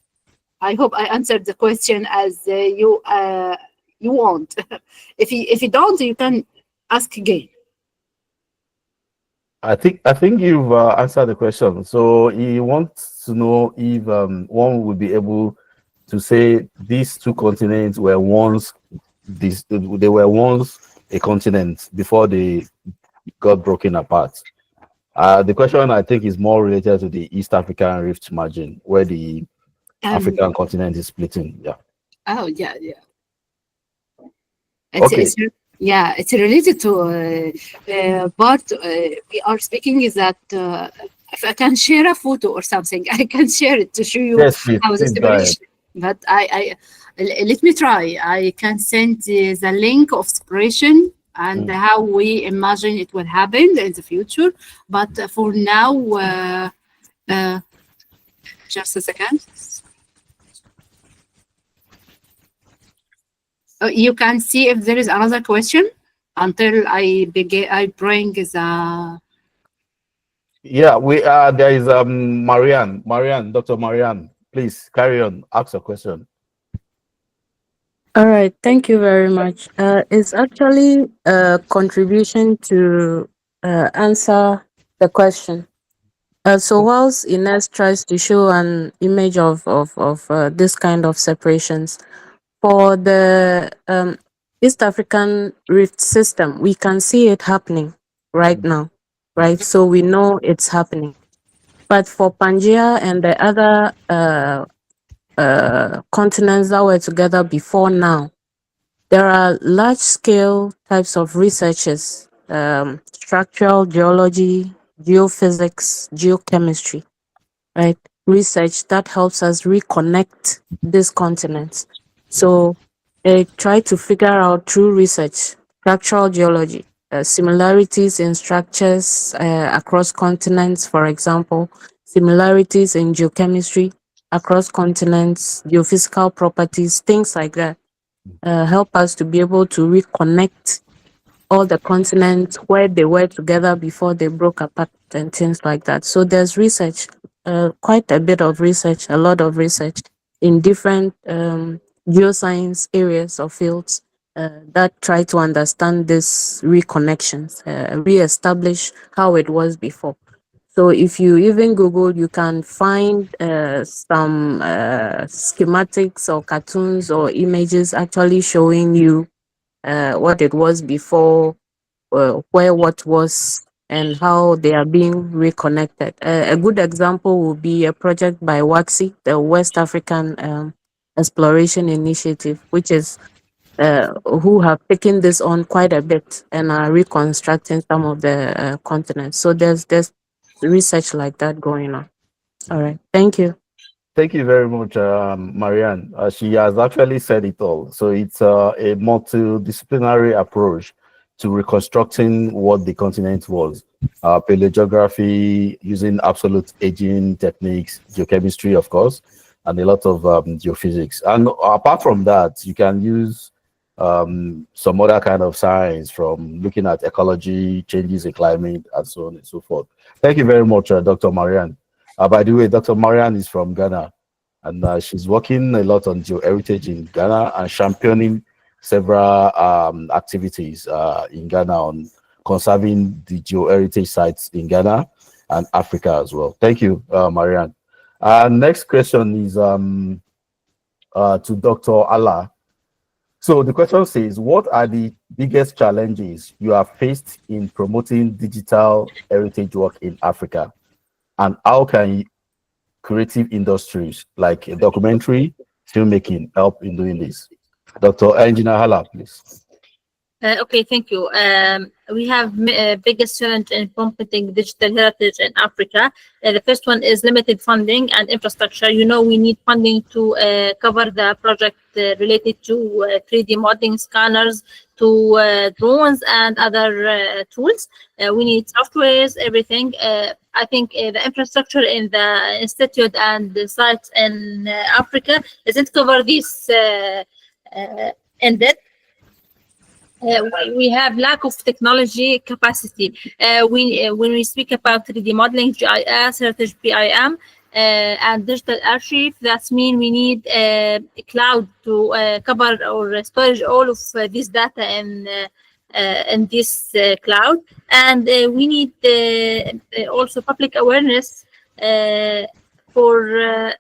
I hope I answered the question as you want. If you don't, you can ask again. I think you've answered the question. So he wants to know if one would be able to say these two continents were once they were once a continent before they got broken apart. The question I think is more related to the East African Rift margin, where the African continent is splitting. Yeah. Oh yeah, yeah. Okay. Yeah, it's related to but we are speaking is that if I can share a photo or something, I can share it to show you Yes, please. how the Please go ahead. separation. But let me try. I can send the link of separation and how we imagine it will happen in the future. But for now, just a second. You can see if there is another question until I begin. I bring the. Yeah, we there is Marianne, Dr. Marianne. Please carry on. Ask a question. All right, thank you very much. It's actually a contribution to answer the question. So whilst Ines tries to show an image of this kind of separations, for the East African Rift system, we can see it happening right now, right? So we know it's happening. But for Pangea and the other continents that were together before now, there are large-scale types of researches, structural geology, geophysics, geochemistry, right? Research that helps us reconnect these continents. So try to figure out through research, structural geology, similarities in structures across continents, for example, similarities in geochemistry across continents, geophysical properties, things like that. Help us to be able to reconnect all the continents where they were together before they broke apart and things like that. So there's research, quite a bit of research, a lot of research in different geoscience areas or fields that try to understand this reconnections, re-establish how it was before. So if you even Google, you can find some schematics or cartoons or images actually showing you what it was before, where what was, and how they are being reconnected. A good example would be a project by WAXI, the West African Exploration Initiative, which is who have taken this on quite a bit and are reconstructing some of the continents. So there's research like that going on. All right, thank you. Thank you very much, Marianne. She has actually said it all. So it's a multidisciplinary approach to reconstructing what the continent was. Paleogeography, using absolute aging techniques, geochemistry, of course, and a lot of geophysics. And apart from that, you can use some other kind of science, from looking at ecology, changes in climate, and so on and so forth. Thank you very much, Dr. Marianne. By the way, Dr. Marianne is from Ghana, and she's working a lot on geoheritage in Ghana and championing several activities in Ghana on conserving the geoheritage sites in Ghana and Africa as well. Thank you, Marianne. Next question is to Dr. Allah. So the question says, what are the biggest challenges you have faced in promoting digital heritage work in Africa? And how can creative industries like documentary, filmmaking help in doing this? Dr. Engineer Hala, please. Okay, thank you. We have biggest challenge in promoting digital heritage in Africa. The first one is limited funding and infrastructure. You know, we need funding to cover the project related to 3D modeling, scanners, to drones and other tools. We need softwares, everything. I think the infrastructure in the institute and the sites in Africa doesn't cover this in depth. We have lack of technology capacity. When we speak about 3D modeling, GIS, heritage PIM, and digital archive, that means we need a cloud to cover or storage all of this data in this cloud. And we need also public awareness for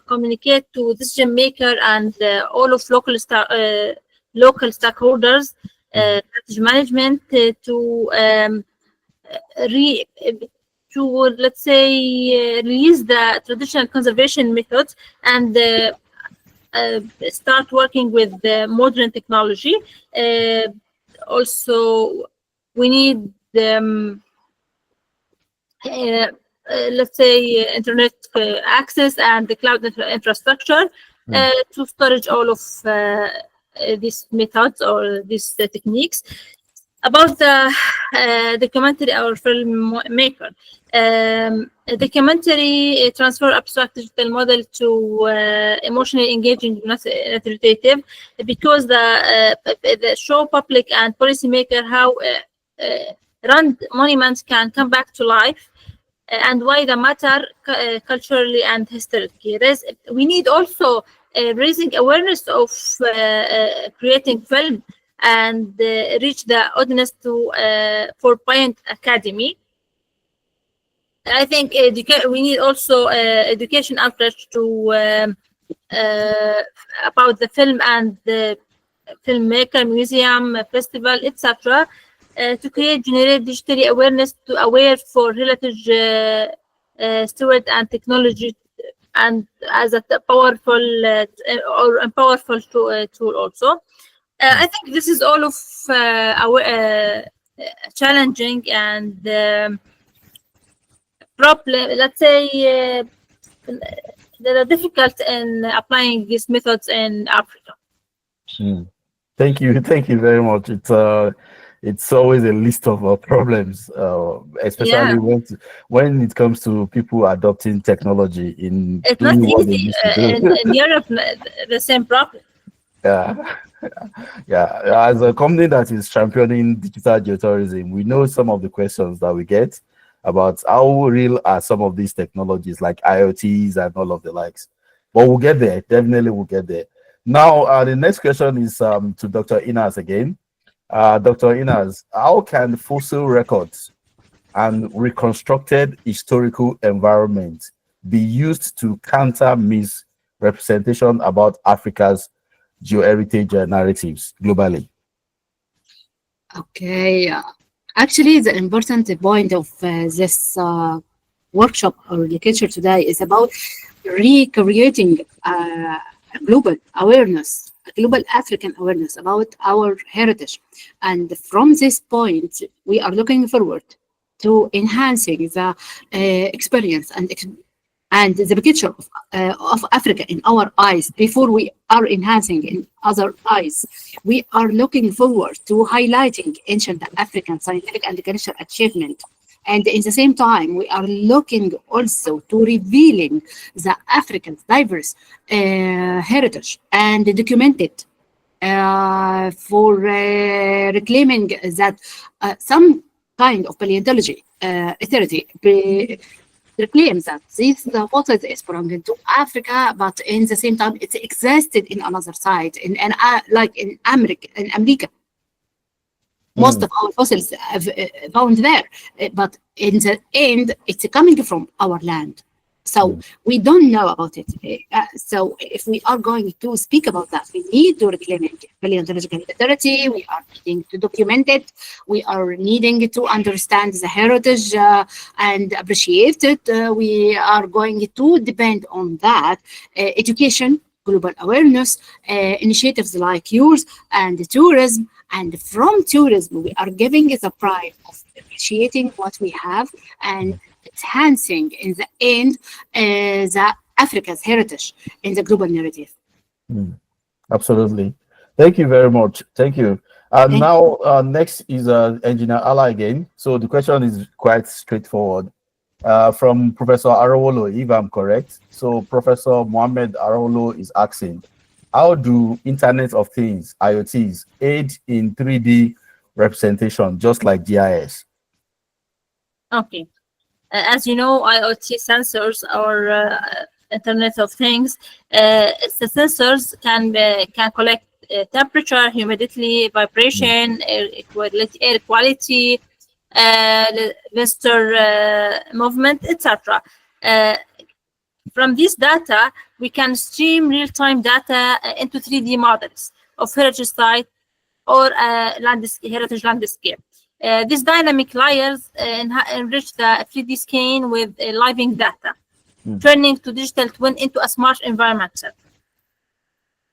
communicate to decision maker and all of local stakeholders, strategy management to let's say release the traditional conservation methods and start working with the modern technology. Also, we need let's say internet access and the cloud infrastructure to storage all of these methods or these techniques. About the documentary or filmmaker, documentary transfer abstract digital model to emotionally engaging narrative, because the show public and policymaker how run monuments can come back to life, and why the matter culturally and historically. We need also raising awareness of creating film and reach the audience to for Point Academy. I think we need also education outreach to about the film and the filmmaker, museum, festival, etc. To generate digitally awareness to aware for heritage steward and technology, and as a powerful or powerful tool also. I think this is all of our challenging and problem. Let's say that are difficult in applying these methods in Africa. Thank you very much. It's always a list of problems, especially when it comes to people adopting technology in. It's not easy in Europe. The same problem. Yeah. As a company that is championing digital geotourism, we know some of the questions that we get about how real are some of these technologies like IoTs and all of the likes. But we'll get there. Definitely, we'll get there. Now, the next question is to Dr. Inas again. Dr. Inas, how can fossil records and reconstructed historical environment be used to counter misrepresentation about Africa's geoheritage narratives globally? Okay. Actually, the important point of this workshop or lecture today is about recreating global awareness, global African awareness about our heritage. And from this point, we are looking forward to enhancing the experience and the picture of Africa in our eyes before we are enhancing in other eyes. We are looking forward to highlighting ancient African scientific and cultural achievement. And in the same time, we are looking also to revealing the African diverse heritage and document it for reclaiming that some kind of paleontology authority claims that this fossils is belonging into Africa, but in the same time it existed in another site, like in America. Most of our fossils have found there, but in the end, it's coming from our land. So we don't know about it. So if we are going to speak about that, we need to reclaim paleontological authority. We are needing to document it. We are needing to understand the heritage and appreciate it. We are going to depend on that. Education, global awareness, initiatives like yours and tourism And from tourism, we are giving the pride of appreciating what we have and enhancing in the end the Africa's heritage in the global narrative. Absolutely. Thank you very much. Thank you. And Thank now, next is Engineer Ala again. So the question is quite straightforward. From Professor Arowolo, if I'm correct. So Professor Mohammed Arowolo is asking, how do Internet of Things, IoTs, aid in 3D representation, just like GIS? Okay. As you know, IoT sensors or Internet of Things, the sensors can collect temperature, humidity, vibration, air quality, visitor movement, etc. From this data, we can stream real-time data into 3D models of heritage site or heritage landscape. These dynamic layers enrich the 3D scan with living data, turning to digital twin into a smart environment.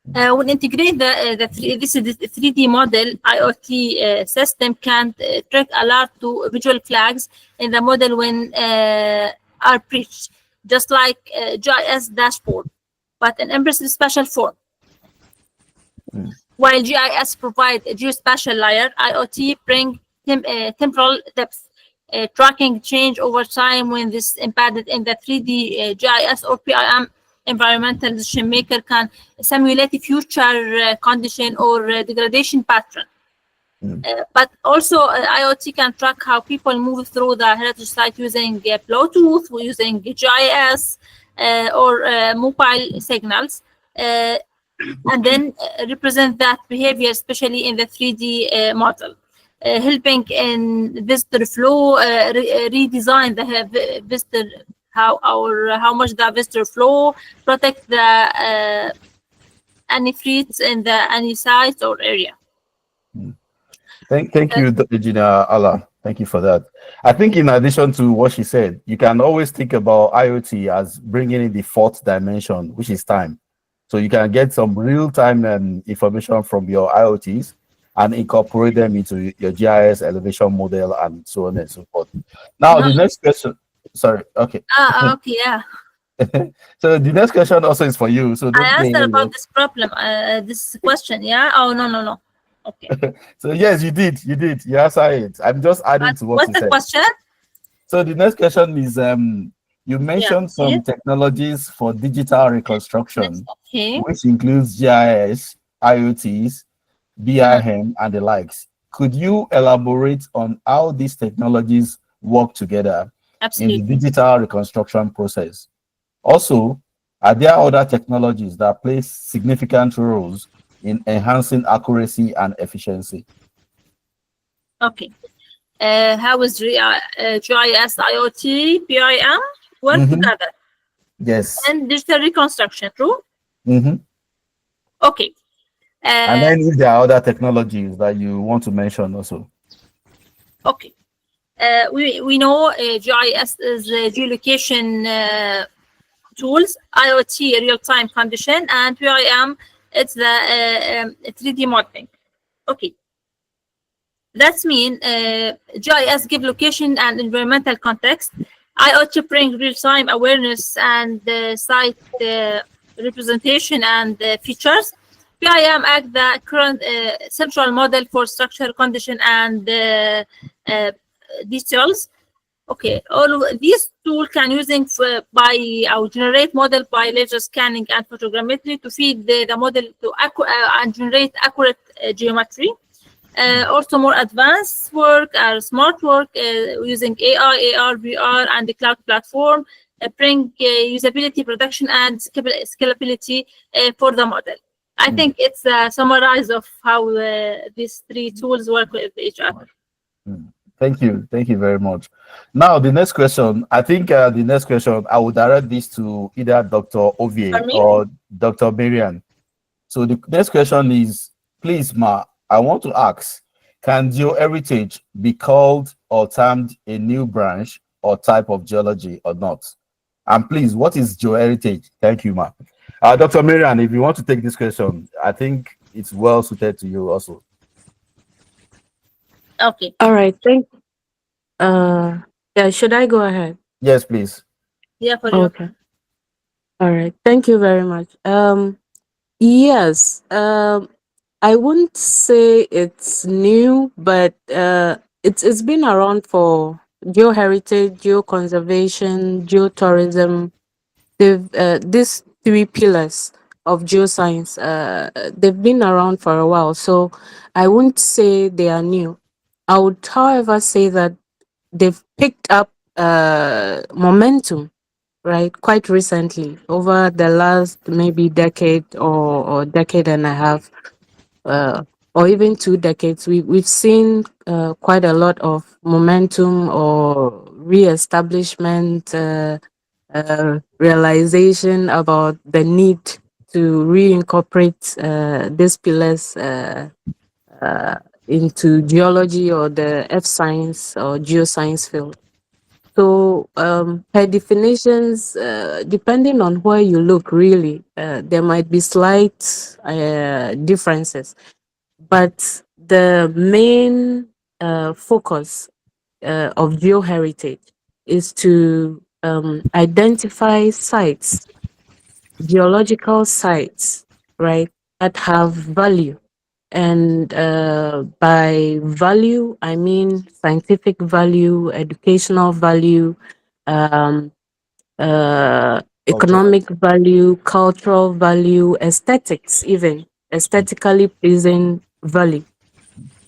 When integrate this 3D model, IoT system can track alert to visual flags in the model when are breached, just like GIS dashboard, but an impressive special form. While GIS provide a geospatial layer, IoT bring temporal depth, tracking change over time when this embedded in the 3D GIS or PIM environmental decision maker can simulate a future condition or degradation pattern. But also IoT can track how people move through the heritage site using Bluetooth, using GIS or mobile signals, and then represent that behavior, especially in the 3D model, helping in visitor flow, redesign the visitor, how much the visitor flow, protect the any threats in the any site or area. Thank you, Engineer Ala. Thank you for that. I think in addition to what she said, you can always think about IoT as bringing in the fourth dimension, which is time. So you can get some real-time information from your IoTs and incorporate them into your GIS elevation model and so on and so forth. Now, the next question. Sorry. Okay. Okay. Yeah. So the next question also is for you. So I answered about this problem. This question. Yeah. Oh no. Okay. So yes, you did. You answered it. I'm just adding to what you said. What's the question? So the next question is you mentioned some technologies for digital reconstruction, which includes GIS, IoTs, BIM, and the likes. Could you elaborate on how these technologies work together in the digital reconstruction process? Also, are there other technologies that play significant roles in enhancing accuracy and efficiency? Okay. How is GIS, IoT, BIM work together? Yes. And digital reconstruction, true? Okay. And then if there are other technologies that you want to mention also. Okay. We know GIS is geolocation tools, IoT real-time condition, and BIM it's the 3D modeling. Okay. That means GIS give location and environmental context. IoT bring real-time awareness and site representation and features. BIM act the current central model for structure, condition, and details. Okay, all of these tools can using by our generate model by laser scanning and photogrammetry to feed the model to and generate accurate geometry. Also more advanced work or smart work using AI, AR, VR, and the cloud platform bring usability, production, and scalability for the model. I think it's a summarize of how these three tools work with each other. Thank you very much. Now the next question, I think the next question, I will direct this to either Dr. Ovie or Dr. Marian. So the next question is, please, Ma, I want to ask, can geoheritage be called or termed a new branch or type of geology or not? And please, what is geoheritage? Thank you, Ma. Dr. Marian, if you want to take this question, I think it's well suited to you also. Okay. All right. Yeah, should I go ahead? Yes, please. Yeah, for you. Okay. All right. Thank you very much. Yes. I wouldn't say it's new, but it's been around for geoheritage, geoconservation, geotourism. These three pillars of geoscience, they've been around for a while, so I wouldn't say they are new. I would, however, say that they've picked up momentum, right, quite recently over the last maybe decade or decade and a half, uh, or even 2 decades. We've seen quite a lot of momentum or re-establishment, realization about the need to reincorporate these pillars uh, into geology or the F science or geoscience field. So, per definitions, depending on where you look, really, there might be slight differences, but the main focus of geoheritage is to identify sites, geological sites, right, that have value. And by value, I mean scientific value, educational value, um, Culture. economic value, cultural value, aesthetics, even aesthetically pleasing value.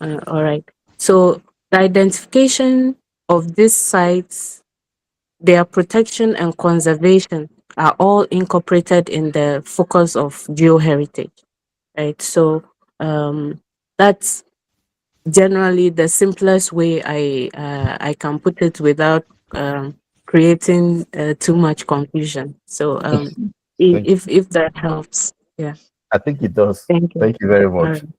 All right. So the identification of these sites, their protection and conservation are all incorporated in the focus of geoheritage, right? So that's generally the simplest way I can put it without creating too much confusion. So Thank you. if that helps, yeah. I think it does. Thank you. Thank you very All much. right.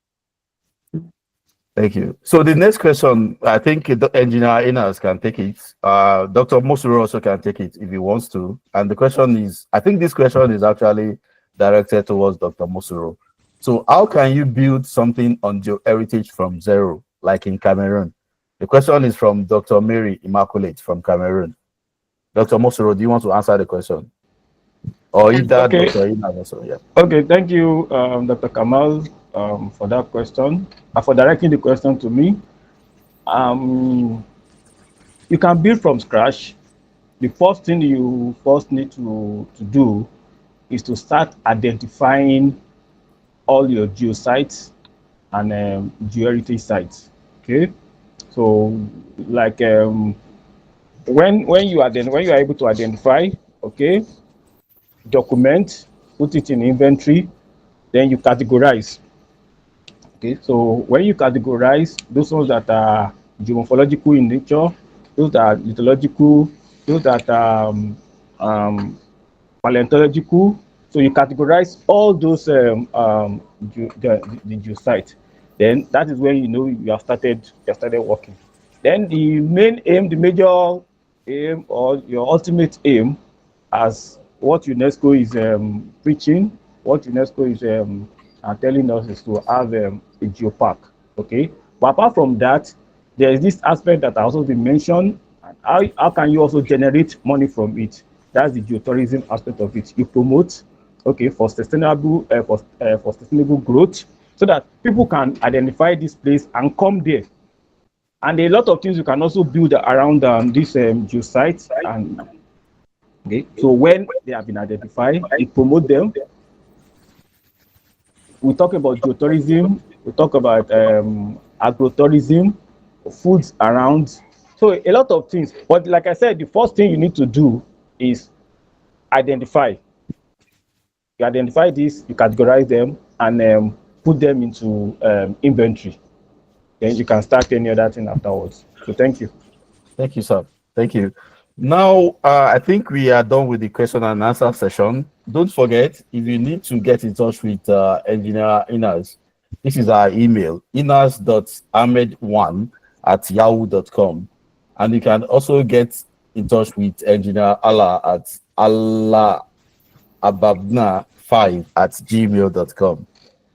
Thank you. So the next question, I think the engineer Inas can take it. Dr. Mosuro also can take it if he wants to. And the question is, I think this question is actually directed towards Dr. Mosuro. So how can you build something on your heritage from zero, like in Cameroon? The question is from Dr. Mary Immaculate from Cameroon. Dr. Mosuro, do you want to answer the question? Or if that Okay. Dr. Inas also, yeah. Okay, thank you, Dr. Kamal, for that question, for directing the question to me. You can build from scratch. The first thing you first need to do is to start identifying all your geosites and geoheritage sites. Okay, so like when you are able to identify, okay, document, put it in inventory, then you categorize. Okay, so when you categorize those ones that are geomorphological in nature, those that are lithological, those that are paleontological, so you categorize all those the geosite. Then that is when you know you have started working. Then the main aim, the major aim, or your ultimate aim, as what UNESCO is preaching, what UNESCO is telling us, is to have a geopark. Okay, but apart from that, there is this aspect that has also been mentioned. How can you also generate money from it? That's the geotourism aspect of it. You promote, okay, for for sustainable growth, so that people can identify this place and come there. And a lot of things you can also build around this geosite. And okay, so when they have been identified, you promote them. We talk about geotourism, we talk about agrotourism, foods around. So a lot of things. But like I said, the first thing you need to do is identify. You identify this, you categorize them, and put them into inventory. Then you can start any other thing afterwards. So thank you. Thank you, sir. Thank you. Now, I think we are done with the question and answer session. Don't forget, if you need to get in touch with Engineer Inas, this is our email, inas.ahmed1@yahoo.com. And you can also get in touch with Engineer Allah at allahAbabna5@gmail.com,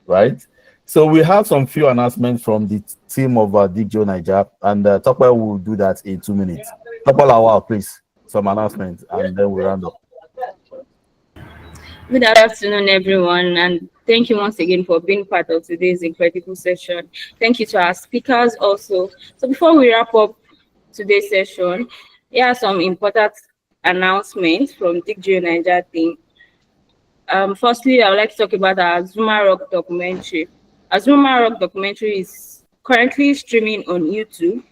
right? So we have some few announcements from the team of Diggeonaija, and Topper will do that in 2 minutes. Topper Lawal, please, some announcements, and then we round up. Good afternoon, everyone, and thank you once again for being part of today's incredible session. Thank you to our speakers also. So before we wrap up today's session, here are some important announcements from Diggeonaija team. Firstly, I would like to talk about our Zuma Rock documentary. Our Zuma Rock documentary is currently streaming on YouTube.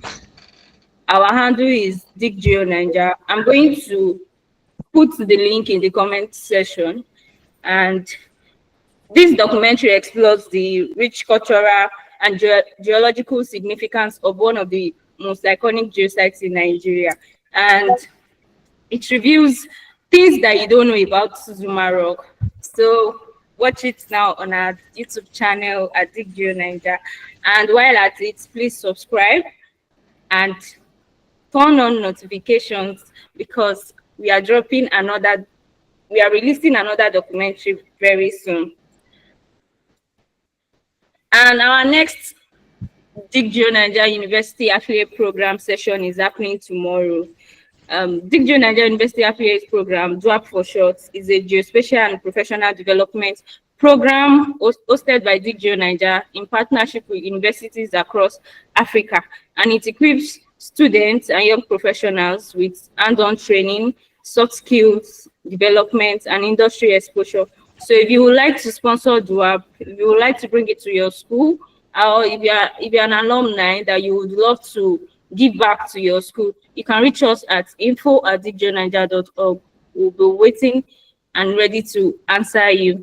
Our handle is Diggeonaija. I'm going to put the link in the comment section. And this documentary explores the rich cultural and geological significance of one of the most iconic geosites in Nigeria. And it reveals things that you don't know about Zuma Rock. So watch it now on our YouTube channel at Diggeonaija. And while at it, please subscribe and turn on notifications, because we are releasing another documentary very soon. And our next Diggeonaija University Affiliate Program session is happening tomorrow. Diggeonaija University Affiliate Program, DWAP for short, is a geospatial and professional development program hosted by Diggeonaija in partnership with universities across Africa. And it equips students and young professionals with hands-on training, soft skills development, and industry exposure. So if you would like to sponsor DWAP, if you would like to bring it to your school, or if you're an alumni that you would love to give back to your school, you can reach us at info@diggeonaija.org. We'll be waiting and ready to answer you.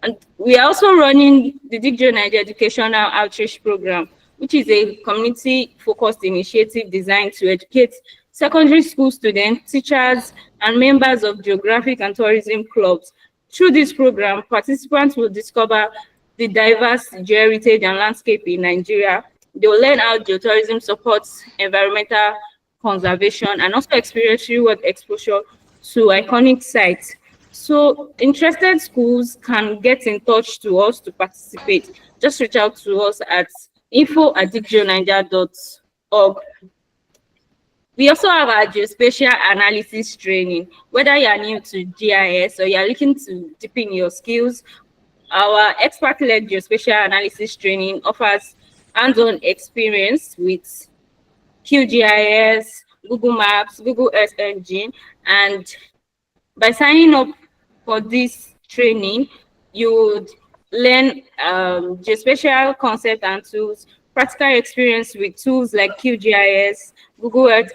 And we are also running the Diggeonaija Educational Outreach Program, which is a community-focused initiative designed to educate secondary school students, teachers, and members of geographic and tourism clubs. Through this program, participants will discover the diverse geoheritage and landscape in Nigeria. They will learn how geotourism supports environmental conservation and also experience real-world exposure to iconic sites. So interested schools can get in touch to us to participate. Just reach out to us at info@diggeonaija.org. We also have our geospatial analysis training. Whether you are new to GIS or you are looking to deepen your skills, our expert-led geospatial analysis training offers hands-on experience with QGIS, Google Maps, Google Earth Engine, and by signing up for this training, you would learn geospatial concept and tools, practical experience with tools like QGIS, Google Earth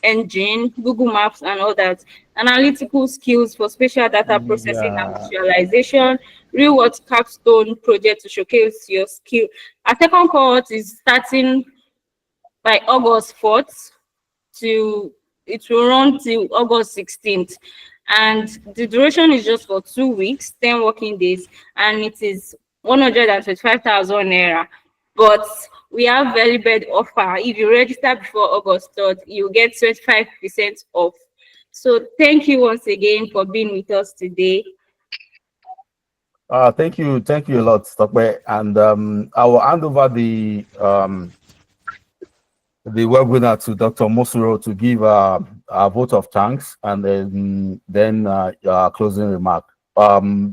Engine, Google Maps, and others, analytical skills for spatial data processing and visualization, real-world capstone project to showcase your skill. Our second cohort is starting by August 4th it will run till August 16th. And the duration is just for 2 weeks, 10 working days, and it is 125,000 naira. But we have early bird offer. If you register before August 3rd, you get 25% off. So thank you once again for being with us today. Thank you a lot, Stokwe. And I will hand over the webinar to Dr. Mosuro to give a vote of thanks and then closing remark.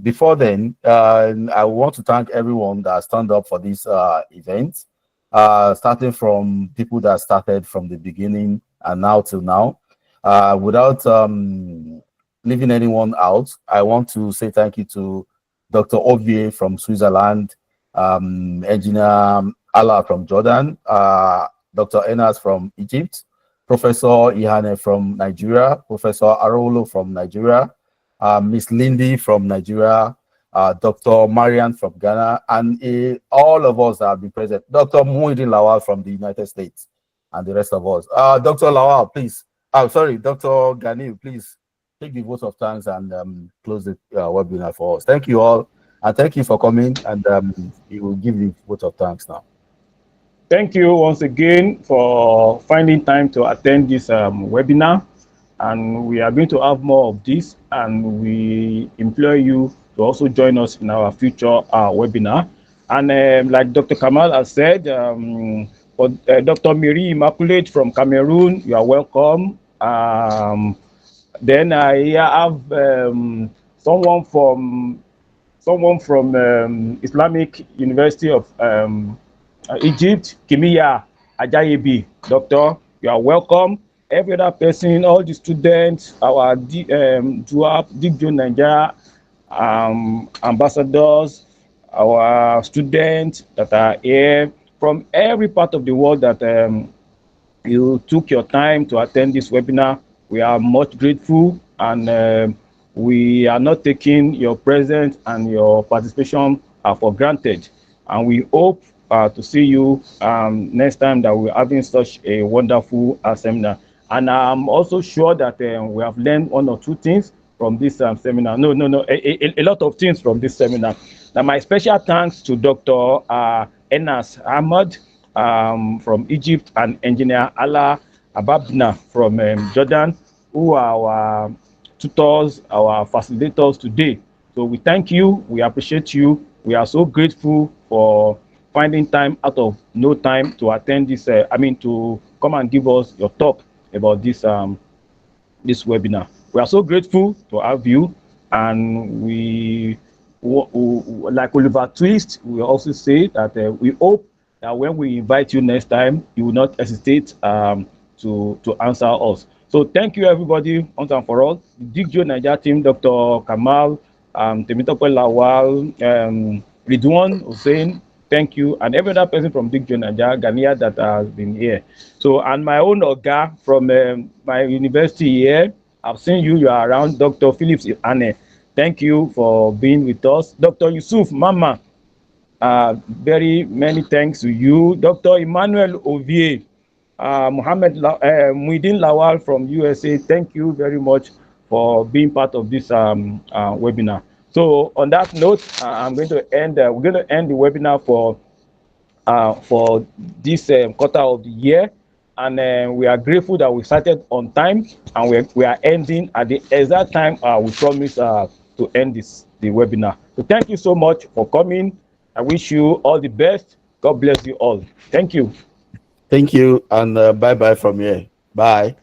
Before then, I want to thank everyone that turned up for this event, starting from people that started from the beginning and now till now. Without leaving anyone out, I want to say thank you to Dr. Ovie from Switzerland, Engineer Allah from Jordan, Dr. Enas from Egypt, Professor Ihane from Nigeria, Professor Arolo from Nigeria, Miss Lindy from Nigeria, Dr. Marian from Ghana, and all of us that have been present. Dr. Muhyiddin Lawal from the United States, and the rest of us. Dr. Lawal, please. Sorry, Dr. Ghani, please take the vote of thanks and close the webinar for us. Thank you all, and thank you for coming, and we will give the vote of thanks now. Thank you once again for finding time to attend this webinar, and we are going to have more of this, and we implore you to also join us in our future webinar. And like Dr. Kamal has said, for Dr. Miri Immaculate from Cameroon, you are welcome. Then I have someone from Islamic University of Egypt, Kimiya Ajayebi. Doctor, you are welcome. Every other person, all the students, our DUAP, Diggeonaija ambassadors, our students that are here from every part of the world that you took your time to attend this webinar. We are much grateful, and we are not taking your presence and your participation for granted. And we hope to see you next time that we're having such a wonderful seminar. And I'm also sure that we have learned one or two things from this seminar. A lot of things from this seminar. Now, my special thanks to Dr. Enas Ahmad from Egypt, and Engineer Ala Ababna from Jordan, who are our tutors, our facilitators today. So we thank you, we appreciate you. We are so grateful for finding time out of no time to attend this, to come and give us your talk about this this webinar. We are so grateful to have you, and we like Oliver Twist, we also say that we hope that when we invite you next time, you will not hesitate to answer us. So thank you, everybody, once and for all. The Diggeonaija team, Dr. Kamal, Temitope Lawal, Ridwan Hussein, thank you, and every other person from Diggeonaija, Ghana, that has been here. So, and my own Oga from my university here, I've seen you, you are around, Dr. Phillips Anne. Thank you for being with us. Dr. Yusuf Mama, very many thanks to you. Dr. Emmanuel Ovie, Muidin Lawal from USA, thank you very much for being part of this webinar. So on that note, I'm going to end. We're going to end the webinar for this quarter of the year, and we are grateful that we started on time, and we are ending at the exact time we promised to end the webinar. So thank you so much for coming. I wish you all the best. God bless you all. Thank you. Thank you, and bye-bye from here. Bye.